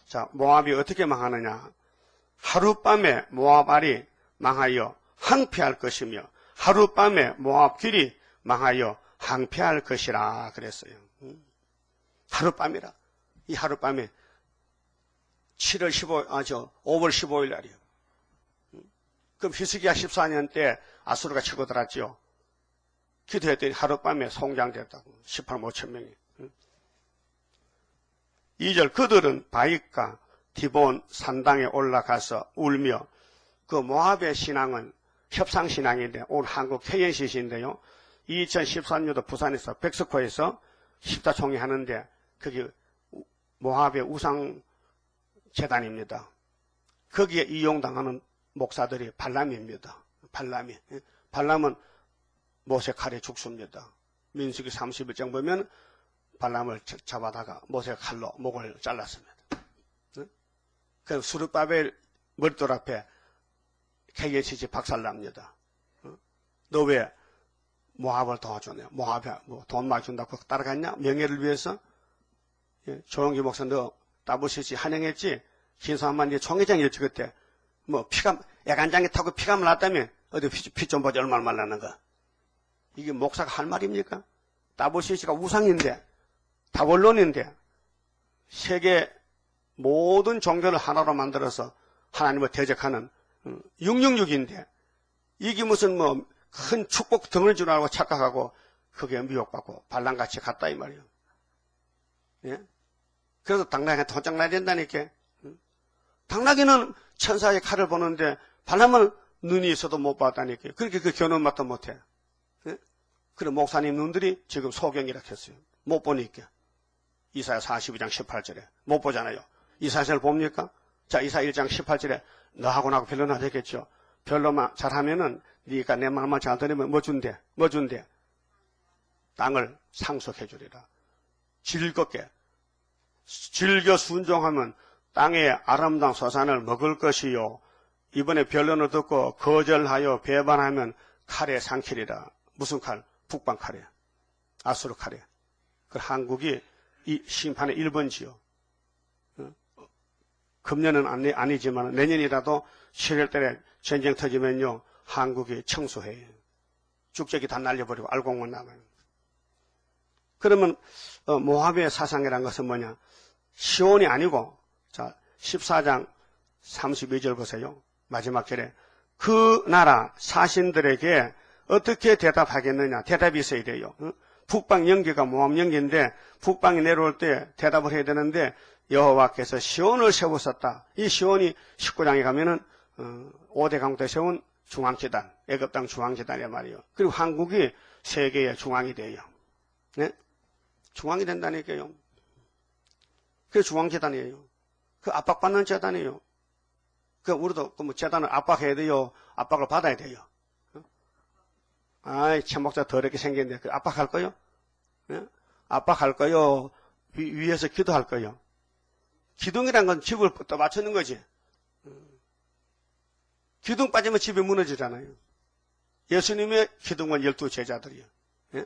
자, 모압이 어떻게 망하느냐. 하룻밤에 모압알이 망하여 항폐할 것이며 하룻밤에 모압 길이 망하여 항폐할 것이라 그랬어요. 하룻밤이라. 이 하룻밤에 5월 15일 날이요. 그럼 히스기야 14년 때 아수르가 치고 들었죠. 기도했더니 하룻밤에 송장됐다고. 18만 5천 명이. 2절 그들은 바익과 디본 산당에 올라가서 울며 그 모압의 신앙은 협상신앙인데 오늘 한국 KNCC인데요. 2013년도 부산에서 백석호에서 십자총회 하는데 그게 모압의 우상재단입니다. 거기에 이용당하는 목사들이 발람입니다. 발람은 모세 칼에 죽습니다. 민수기 31장 보면 발람을 잡아다가 모세 칼로 목을 잘랐습니다. 그래서 수르바벨 머리돌 앞에 KNCC 박살납니다. 너 왜 모압을 도와주냐? 모압에 돈 많이 준다고 따라갔냐? 명예를 위해서? 조용기 목사 너 따부시지 한영했지? 신사만 네 총회장이었지 그때. 애간장에 타고 피가 말랐다며 어디 피 좀 보자 얼마나 말랐는가? 이게 목사가 할 말입니까? 따부시지가 우상인데 다원론인데 세계 모든 종교를 하나로 만들어서 하나님을 대적하는 666인데 이게 무슨 큰 축복 덩어리 줄 알고 착각하고 그게 미혹받고 반란같이 갔다 이 말이에요. 예? 그래서 당나귀한테 혼짝 나야 된다니까. 당나귀는 천사의 칼을 보는데 발람은 눈이 있어도 못 봤다니까. 그렇게 그 견운 맛도 못해. 예? 그래 목사님 눈들이 지금 소경이라 했어요. 못 보니까. 이사야 42장 18절에 못 보잖아요. 이사야를 봅니까? 자, 이사야 1장 18절에 너하고 나하고 별로는 안 되겠죠. 별로만 잘하면은 네가 내 말만 잘 들으면 뭐 준대? 땅을 상속해 주리라. 즐겨 순종하면 땅의 아름다운 소산을 먹을 것이요. 이번에 변론을 듣고 거절하여 배반하면 칼에 상킬이라. 무슨 칼? 북방 칼에. 아수르 칼에. 그 한국이 이 심판의 1번지요. 금년은 아니지만 내년이라도 7월달에 전쟁 터지면요. 한국이 청소해요. 쭉저기 다 날려버리고 알곡만 남아요. 그러면 모압의 사상이라는 것은 뭐냐? 시온이 아니고 자 14장 32절 보세요. 마지막 절에 그 나라 사신들에게 어떻게 대답하겠느냐? 대답이 있어야 돼요. 북방 영계가 모압 영계인데 북방이 내려올 때 대답을 해야 되는데 여호와께서 시온을 세우셨다. 이 시온이 19장에 가면은 5대 강도에 세운 중앙재단, 애굽 땅 중앙재단이란 말이에요. 그리고 한국이 세계의 중앙이 돼요. 네? 중앙이 된다니까요. 그게 중앙재단이에요. 그 압박받는 재단이에요. 그 우리도 뭐 재단을 압박해야 돼요. 압박을 받아야 돼요. 아이, 참 목사 더럽게 생겼는데 그 압박할 거요? 네? 압박할 거요? 위에서 기도할 거요? 기둥이란 건 집을 또 맞추는 거지. 기둥 빠지면 집이 무너지잖아요. 예수님의 기둥은 12제자들이요. 예?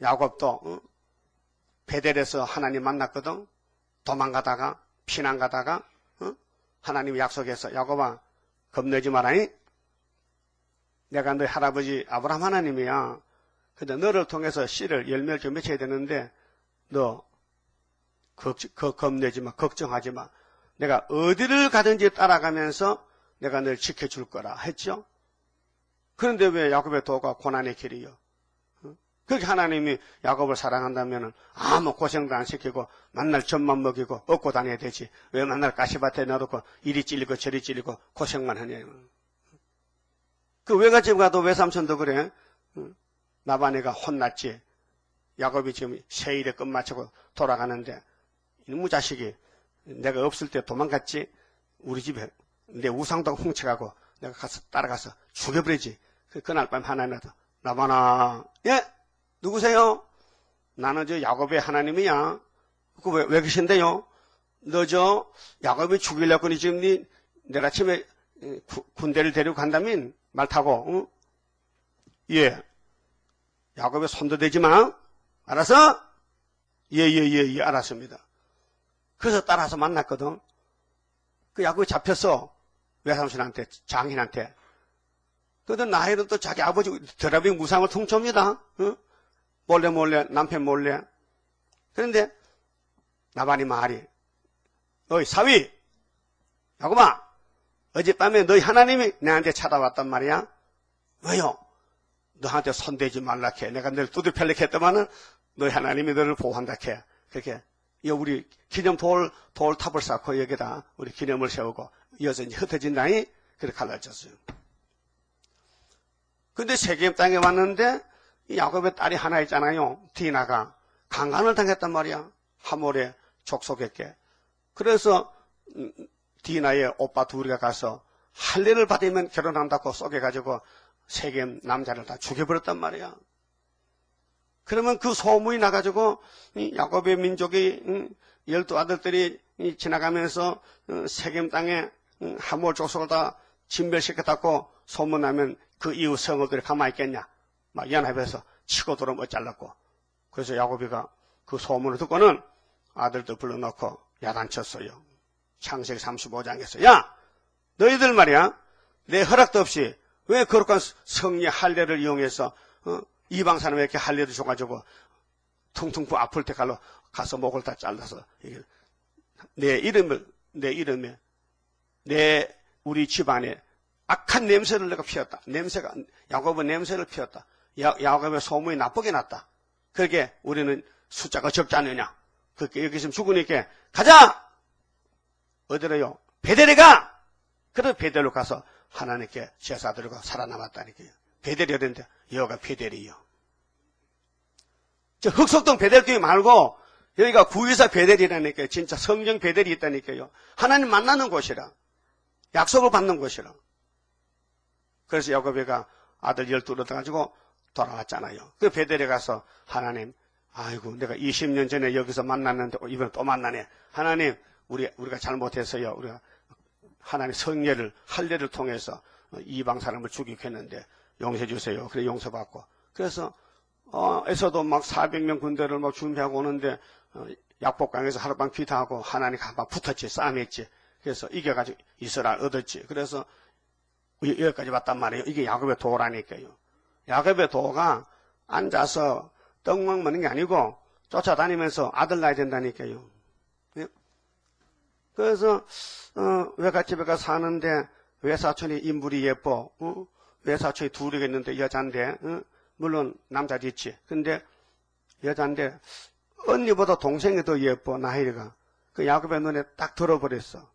야곱도 베델에서 하나님 만났거든. 도망가다가 피난 가다가 하나님 약속해서 야곱아 겁내지 마라니. 내가 너희 할아버지 아브라함 하나님이야. 근데 너를 통해서 씨를 열매를 좀 맺혀야 되는데 너 겁내지 마. 걱정하지 마. 내가 어디를 가든지 따라가면서 내가 널 지켜줄 거라 했죠. 그런데 왜 야곱의 도가 고난의 길이요? 그렇게 하나님이 야곱을 사랑한다면 아무 고생도 안 시키고 만날 젖만 먹이고 얻고 다녀야 되지. 왜 만날 가시밭에 놔두고 이리 찔리고 저리 찔리고 고생만 하냐. 그 외갓집 가도 외삼촌도 그래. 나반이가 혼났지. 야곱이 지금 세일에 끝마치고 돌아가는데 이놈의 자식이 내가 없을 때 도망갔지. 우리 집에 내 우상도 훔쳐가고 내가 가서 따라가서 죽여버리지. 그날 밤 하나님한테 나반아, 예? 누구세요? 나는 저 야곱의 하나님이야. 왜 계신데요? 너 저 야곱이 죽이려고 지금 내일 아침에 군대를 데리고 간다면 말 타고, 응? 예. 야곱의 손도 대지 마. 알았어? 예, 알았습니다. 그래서 따라서 만났거든. 그 야곱이 잡혔어. 외삼촌한테, 장인한테. 그런데 나이는 또 자기 아버지 드라비 무상을 통첩니다. 응? 몰래 남편 몰래. 그런데 나반이 말이 어이 사위 야곱아 어젯밤에 너희 하나님이 내한테 찾아왔단 말이야. 왜요? 너한테 손대지 말라 해. 내가 널 두들펴려고 했더만은 너희 하나님이 너를 보호한다 해. 그렇게 우리 기념 돌탑을 쌓고 여기다 우리 기념을 세우고 이어서 이제 흩어진다니 그렇게 갈라졌어요. 근데 세겜 땅에 왔는데 이 야곱의 딸이 하나 있잖아요. 디나가 강간을 당했단 말이야. 하몰의 족속에게. 그래서 디나의 오빠 둘이가 가서 할례를 받으면 결혼한다고 쏘개가지고 세겜 남자를 다 죽여버렸단 말이야. 그러면 그 소문이 나가지고 야곱의 민족이 12아들들이 지나가면서 세겜 땅에 하몰 족속을 다 진멸시켰다고 소문나면 그 이후 성읍들이 가만히 있겠냐. 막 연합해서 치고 들어오면 잘랐고. 그래서 야곱이가 그 소문을 듣고는 아들들 불러놓고 야단쳤어요. 창세기 35장에서 야 너희들 말이야 내 허락도 없이 왜 거룩한 성리의 할례를 이용해서 이방 사람에게 할례를 줘가지고 퉁퉁 부 아플 때 가서 목을 다 잘라서 내 이름에 우리 집안에 악한 냄새를 내가 피웠다. 야곱은 냄새를 피웠다. 야곱의 소문이 나쁘게 났다. 그렇게 우리는 숫자가 적지 않느냐. 그렇게 여기 있으면 죽으니까 가자! 어디로요? 베델에 가! 그래서 베델로 가서 하나님께 제사 드리고 살아남았다니까요. 베델이 어딘데? 여기가 베델이요. 저 흑석동 베델교회 말고 여기가 구의사 베델이라니까요. 진짜 성령 베델이 있다니까요. 하나님 만나는 곳이라. 약속을 받는 곳이라. 그래서 야곱이가 아들 12를 얻어가지고 돌아왔잖아요. 그 베델에 가서 하나님, 아이고 내가 20년 전에 여기서 만났는데 이번에 또 만나네. 하나님 우리가 잘못했어요. 우리가 하나님 성례를 할례를 통해서 이방 사람을 죽이고 했는데 용서해 주세요. 그래 용서받고. 그래서 에서도 막 400명 군대를 막 준비하고 오는데 약복강에서 하룻밤 기도하고 하나님 한방 붙었지. 싸움했지. 그래서 이겨가지고 이스라엘 얻었지. 그래서 여기까지 왔단 말이에요. 이게 야곱의 도라니까요. 야곱의 도가 앉아서 떡 먹는 게 아니고 쫓아다니면서 아들 낳아야 된다니까요. 그래서 외갓집에 가서 사는데 외사촌이 인물이 예뻐. 외사촌이 둘이 있는데 여잔데 물론 남자도 있지. 근데 여잔데 언니보다 동생이 더 예뻐. 나혜리가. 그 야곱의 눈에 딱 들어버렸어.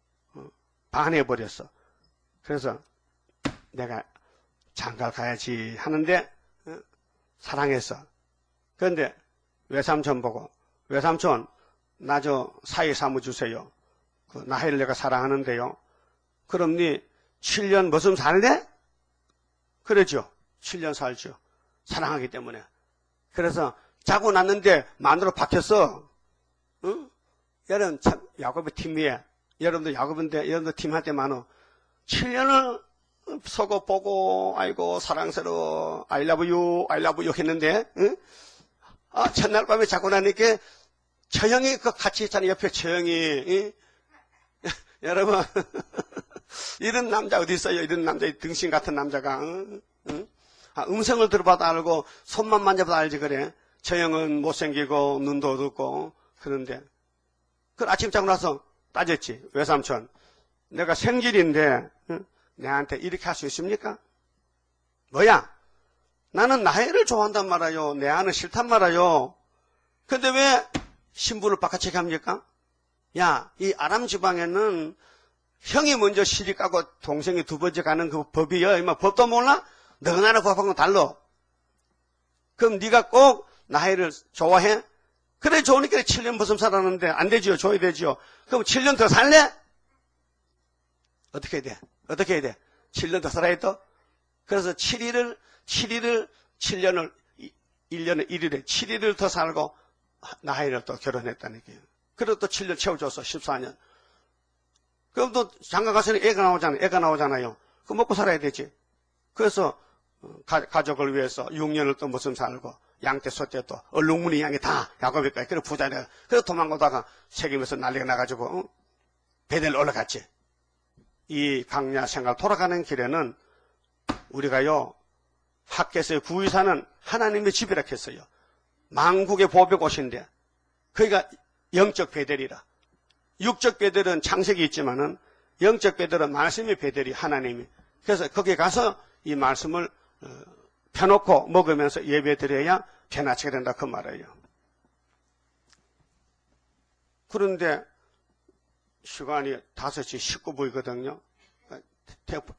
반해버렸어. 그래서 내가 장가를 가야지 하는데 사랑했어. 그런데 외삼촌 보고 외삼촌 나 저 사이 삼어 주세요. 그 나혜를 내가 사랑하는데요. 그럼 니 7년 무슨 살래? 그러죠. 7년 살죠. 사랑하기 때문에. 그래서 자고 났는데 마누라 박혔어. 응? 여러분 참 야곱의 팀이에 여러분도 야곱인데 여러분도 팀한테 많어. 7년을 서고 보고 아이고 사랑스러워 I love you 했는데 응? 첫날 밤에 자고 나니까 처형이 그 같이 있잖아요. 옆에 처형이 응? 여러분 이런 남자 어디 있어요? 이런 남자 등신 같은 남자가 응? 응? 음성을 들어봐도 알고 손만 만져봐도 알지 그래. 처형은 못생기고 눈도 어둡고 그런데 그 아침 자고 나서 따졌지. 외삼촌 내가 생질인데 응? 내한테 이렇게 할 수 있습니까? 뭐야? 나는 나혜를 좋아한단 말이요. 내 아는 싫단 말이요. 근데 왜 신부를 바깥에 합니까? 야, 이 아람 지방에는 형이 먼저 시집 가고 동생이 두 번째 가는 그 법이요. 이마 법도 몰라? 너가 나는 법하고 달라. 그럼 네가 꼭 나혜를 좋아해? 그래 좋으니까 7년 무슨 살았는데 안 되지요. 줘야 되지요. 그럼 7년 더 살래? 어떻게 해야 돼? 어떻게 해야 돼? 7년 더 살아야 돼? 그래서 7년을 1년에 1일에 7일을 더 살고 나혜를 또 결혼했다니까요. 그리고 또 7년 채워줘서 14년. 그럼 또 장가 가서는 애가 나오잖아요. 그 먹고 살아야 되지. 그래서 가족을 위해서 6년을 또 무슨 살고 양떼 소떼 또 얼룩무늬 양이 다 야곱이까지. 그래 부자네. 그래서 도망가다가 책임에서 난리가 나가지고 베델 올라갔지. 이 강야 생활 돌아가는 길에는 우리가요 학개서의 구의사는 하나님의 집이라 했어요. 만국의 보배 곳인데 거기가 영적 베델이라. 육적 베델은 창세기 있지만은 영적 베델은 말씀의 베델이 하나님이. 그래서 거기에 가서 이 말씀을 펴놓고 먹으면서 예배 드려야 변화치게 된다 그 말이에요. 그런데 시간이 5시 19분이거든요.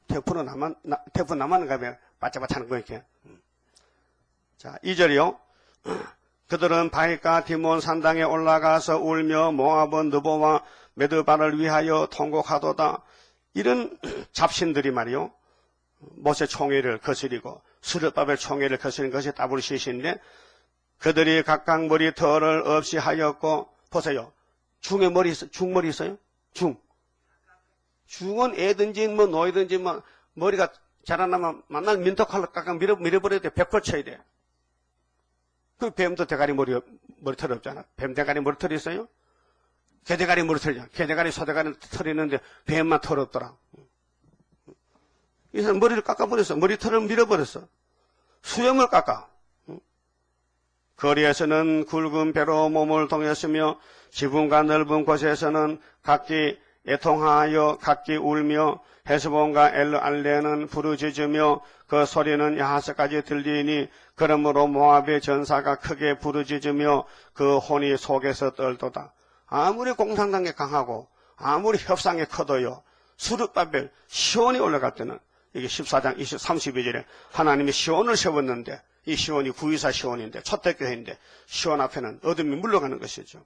테프로 남았는가 바짝바짝 하는 거예요, 이렇게. 자, 2절이요. 그들은 바이가 디몬 산당에 올라가서 울며 모압은 느보와 메드바를 위하여 통곡하도다. 이런 잡신들이 말이요. 모세 총회를 거스리고 스룹바벨 총회를 거스린 것이 다블시신데 그들이 각각 머리털을 없이 하였고 보세요. 중에 중머리 있어요? 중은 애든지 뭐 노이든지 뭐 머리가 자라나면 만날 민터칼로 깎아 밀어버려야 돼. 100% 쳐야 돼. 그 뱀도 대가리 머리털이 없잖아. 뱀 대가리 머리털이 있어요? 개 대가리 머리털이잖아. 개 대가리 소 대가리 털이 있는데 뱀만 털 없더라. 이 사람 머리를 깎아버렸어. 머리털을 밀어버렸어. 수염을 깎아. 거리에서는 굵은 배로 몸을 동였으며 지붕과 넓은 곳에서는 각기 애통하여 각기 울며 헤스본과 엘알레는 부르짖으며 그 소리는 야하스까지 들리니 그러므로 모압의 전사가 크게 부르짖으며 그 혼이 속에서 떨도다. 아무리 공산당이 강하고 아무리 협상이 커도요. 스룹바벨 시온이 올라갈 때는 이게 14장 32절에 하나님이 시온을 세웠는데 이 시온이 구이사 시온인데 초대교회인데 시온 앞에는 어둠이 물러가는 것이죠.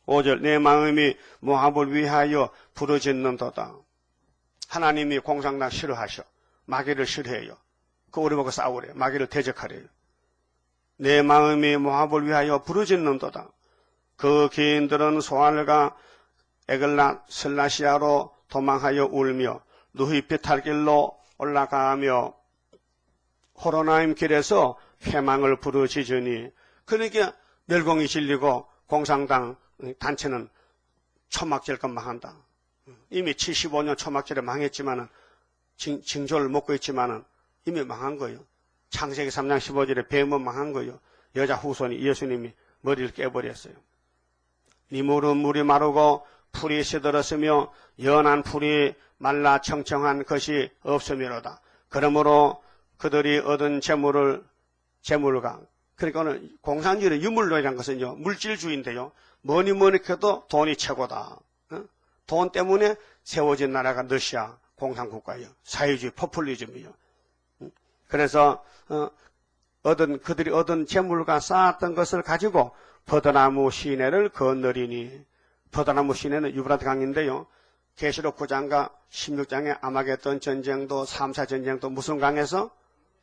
5절 내 마음이 모압을 위하여 부르짖는도다. 하나님이 공산당 싫어하셔. 마귀를 싫어해요. 그 우리 보고 싸우래요. 마귀를 대적하래요. 내 마음이 모압을 위하여 부르짖는도다. 그 기인들은 소알과 에글라 슬라시아로 도망하여 울며 누히빛 탈길로 올라가며 호로나임 길에서 회망을 부르짖으니, 그러니까 멸공이 질리고 공산당 단체는 초막절껏 망한다. 이미 75년 초막절에 망했지만은 징조를 먹고 있지만은 이미 망한 거예요. 창세기 3장 15절에 뱀은 망한 거예요. 여자 후손이 예수님이 머리를 깨버렸어요. 네 무릎 물이 마르고 풀이 시들었으며 연한 풀이 말라 청청한 것이 없으미로다. 그러므로 그들이 얻은 재물과, 그러니까 오늘 공산주의의 유물론이라는 것은요, 물질주의인데요, 뭐니 해도 돈이 최고다. 돈 때문에 세워진 나라가 러시아 공산국가예요. 사회주의 포퓰리즘이요. 그래서 그들이 얻은 재물과 쌓았던 것을 가지고 버드나무 시내를 건너리니, 버드나무 시내는 유브라트 강인데요, 계시록 9장과 16장의 아마겟돈 전쟁도 3차 전쟁도 무슨 강에서?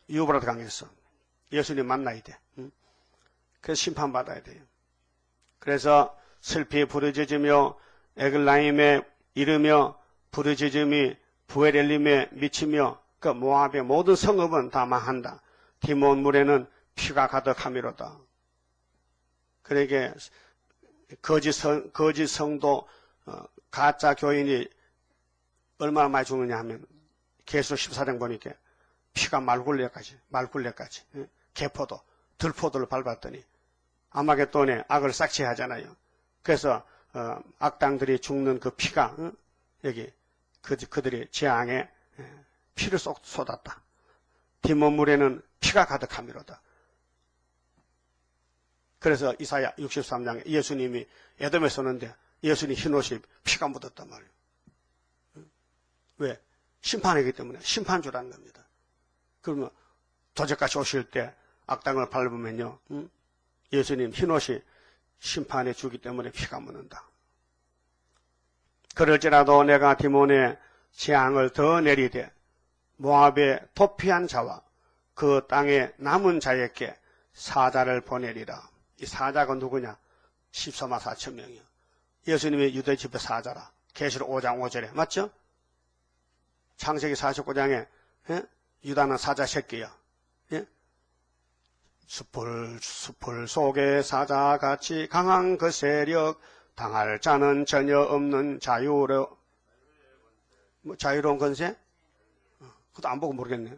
유브라트 강에서. 예수님 만나야 돼. 그래서 심판받아야 돼요. 그래서 슬피 부르짖으며 에글라임에 이르며 부르짖음이 부에렐림에 미치며 그 모압의 모든 성읍은 다 망한다. 디몬 물에는 피가 가득하미로다. 그러니까 거짓 성도 가짜 교인이 얼마나 많이 죽느냐 하면 계시록 14장 보니까 피가 말굴레까지 개포도 들포도를 밟았더니 아마겟돈에 악을 싹취하잖아요. 그래서 악당들이 죽는 그 피가 여기 그들이 재앙에 피를 쏟았다. 디몬 물에는 피가 가득하미로다. 그래서 이사야 63장에 예수님이 에돔에 서는데 예수님 흰옷이 피가 묻었단 말이에요. 왜? 심판이기 때문에 심판주라는 겁니다. 그러면 도적같이 오실 때 악당을 밟으면요, 예수님 흰옷이 심판의 주기 때문에 피가 묻는다. 그럴지라도 내가 디몬의 재앙을 더 내리되 모압의 도피한 자와 그 땅에 남은 자에게 사자를 보내리라. 이 사자가 누구냐? 14만 4천 명이요. 예수님의 유대 집의 사자라. 계시록 5장 5절에 맞죠? 창세기 49장에 유다는 사자 새끼야. 예? 수풀 속에 사자같이 강한 그 세력, 당할 자는 전혀 없는 자유로운 건세? 그것도 안 보고 모르겠네.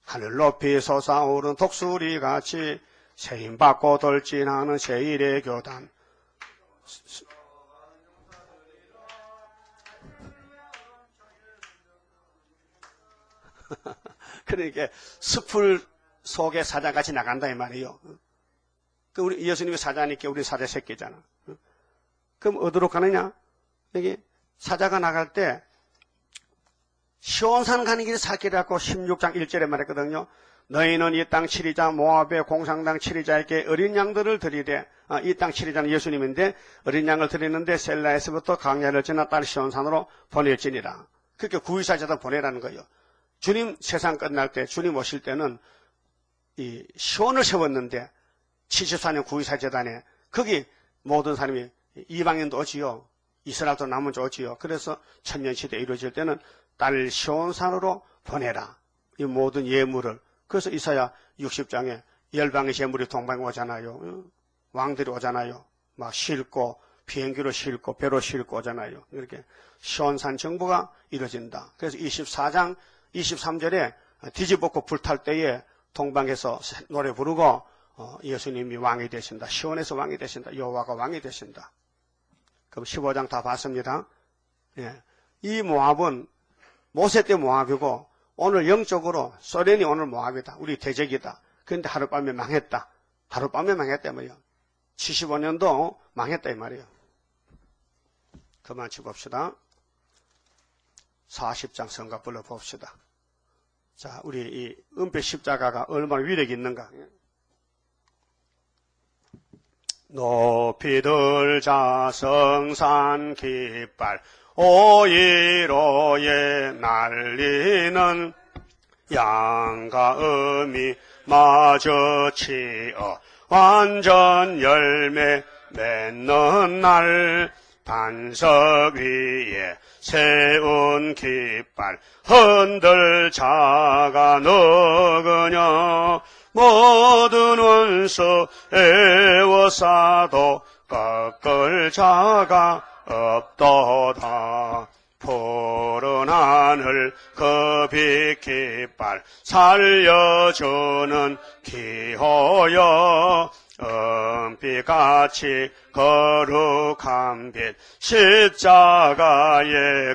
하늘 높이 솟아오른 독수리같이 세임받고 돌진하는 세일의 교단. 그러니까 수풀 속에 사자같이 나간다 이 말이에요. 그 우리 예수님이 사자니까 우리 사자 새끼잖아. 그럼 어디로 가느냐? 여기 사자가 나갈 때 시온산 가는 길이 살길이라고 16장 1절에 말했거든요. 너희는 이 땅 치리자 모압의 공산당 치리자에게 어린 양들을 드리되, 이 땅 치리자는 예수님인데 어린 양을 드리는데 셀라에서부터 강야를 지나 딸 시온산으로 보낼지니라. 그렇게 구유사자도 보내라는 거예요. 주님 세상 끝날 때, 주님 오실 때는 이 시온을 세웠는데 74년 구유사재단에 거기 모든 사람이 이방인도 오지요. 이스라엘도 남은 자 오지요. 그래서 천년시대에 이루어질 때는 딸 시온산으로 보내라. 이 모든 예물을. 그래서 이사야 60장에 열방의 재물이 동방에 오잖아요. 왕들이 오잖아요. 막 싣고 비행기로 싣고 배로 싣고 오잖아요. 이렇게 시온산 정부가 이루어진다. 그래서 24장 23절에 뒤집어고 불탈 때에 동방에서 노래 부르고 예수님이 왕이 되신다. 시온에서 왕이 되신다. 여호와가 왕이 되신다. 그럼 15장 다 봤습니다. 예. 이 모압은 모세 때 모압이고 오늘 영적으로 소련이 오늘 모압이다. 우리 대적이다. 그런데 하룻밤에 망했다. 하룻밤에 망했다 말이에요. 75년도 망했다 이 말이에요. 그만 쳐봅시다. 40장 성가 불러봅시다. 자, 우리 이 은폐 십자가가 얼마나 위력이 있는가. 높이 들자 성산 깃발 오이로에 날리는 양과 음이 마주치어 완전 열매 맺는 날 반석 위에 세운 깃발 흔들 자가 너그냐 모든 원수 애워싸도 꺾을 자가 없도다. 푸른 하늘 그 빛 깃발 살려주는 기호여 은빛같이 거룩한 빛 십자가의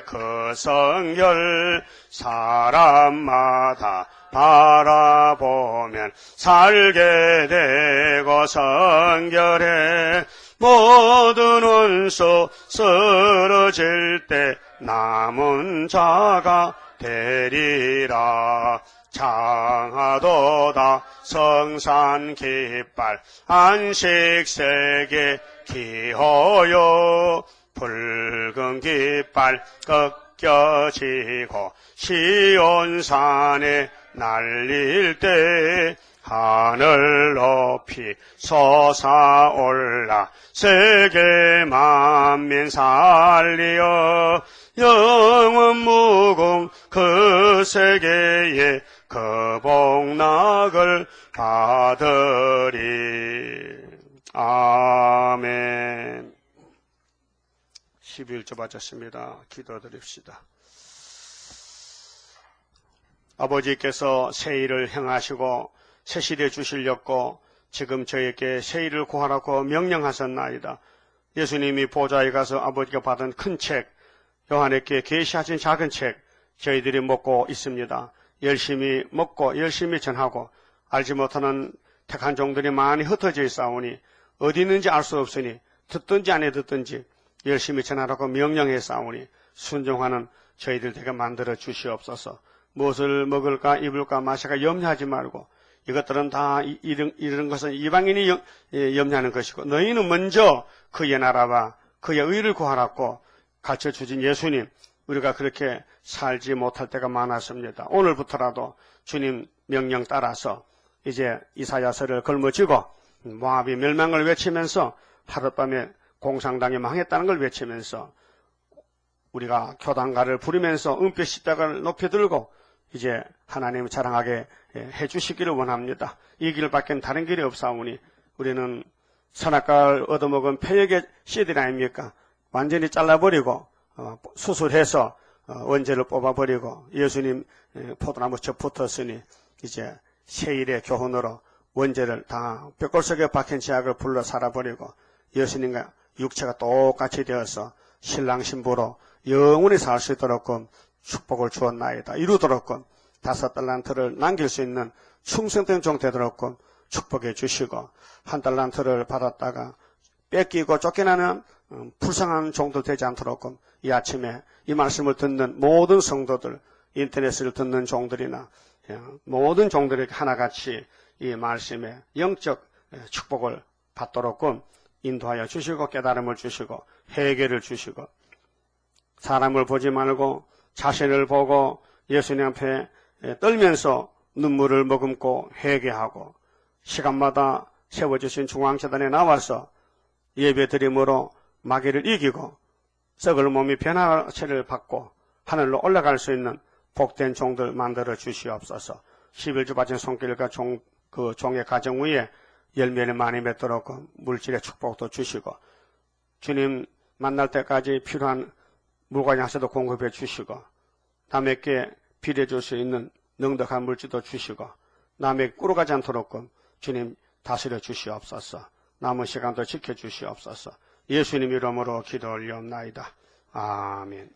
그 성결 사람마다 바라보면 살게 되고 성결해 모든 원수 쓰러질 때 남은 자가 되리라. 장하도다 성산 깃발 안식세계 기호요 붉은 깃발 꺾여지고 시온산에 날릴 때 하늘 높이 솟아올라 세계 만민 살리어 영원 무궁 그 세계에 그 복락을 받으리. 아멘. 11조 바쳤습니다. 기도드립시다. 아버지께서 새 일을 행하시고 새 시대 주시려고 지금 저에게 새 일을 구하라고 명령하셨나이다. 예수님이 보좌에 가서 아버지가 받은 큰 책, 요한에게 계시하신 작은 책 저희들이 먹고 있습니다. 열심히 먹고 열심히 전하고 알지 못하는 택한 종들이 많이 흩어져 있사오니 어디 있는지 알 수 없으니 듣든지 안 듣든지 열심히 전하라고 명령했사오니 순종하는 저희들 되게 만들어 주시옵소서. 무엇을 먹을까 입을까 마실까 염려하지 말고 이것들은 다 이런 것은 이방인이 염려하는 것이고 너희는 먼저 그의 나라와 그의 의를 구하라고 가르쳐주신 예수님, 우리가 그렇게 살지 못할 때가 많았습니다. 오늘부터라도 주님 명령 따라서 이제 이사야서를 걸머쥐고 모압이 멸망을 외치면서 하룻밤에 공산당이 망했다는 걸 외치면서 우리가 교단가를 부리면서 은빛 십자가를 높이 들고 이제 하나님을 자랑하게 해주시기를 원합니다. 이 길밖엔 다른 길이 없사오니 우리는 선악과를 얻어먹은 폐역의 씨들 아닙니까? 완전히 잘라버리고 수술해서 원죄를 뽑아버리고 예수님 포도나무 접 붙었으니 이제 세일의 교훈으로 원죄를 다 벽골 속에 박힌 죄악을 불러 살아버리고 예수님과 육체가 똑같이 되어서 신랑 신부로 영원히 살 수 있도록 축복을 주었나이다. 이루도록 5달란트를 남길 수 있는 충성된 종 되도록 축복해 주시고 1달란트를 받았다가 뺏기고 쫓겨나는 불쌍한 종들 되지 않도록 이 아침에 이 말씀을 듣는 모든 성도들, 인터넷을 듣는 종들이나 모든 종들에게 하나같이 이 말씀에 영적 축복을 받도록 인도하여 주시고 깨달음을 주시고 회개를 주시고 사람을 보지 말고 자신을 보고 예수님 앞에 떨면서 눈물을 머금고 회개하고 시간마다 세워주신 중앙재단에 나와서 예배드림으로 마귀를 이기고 썩을 몸이 변화체를 받고 하늘로 올라갈 수 있는 복된 종들 만들어 주시옵소서. 11주 바친 손길과 그 종의 가정 위에 열매를 많이 맺도록 물질의 축복도 주시고 주님 만날 때까지 필요한 물과 양식도 공급해 주시고 남에게 비례해 줄 수 있는 넉넉한 물질도 주시고 남에게 꿇어가지 않도록 주님 다스려 주시옵소서. 남은 시간도 지켜주시옵소서. 예수님 이름으로 기도 올리옵나이다. 아멘.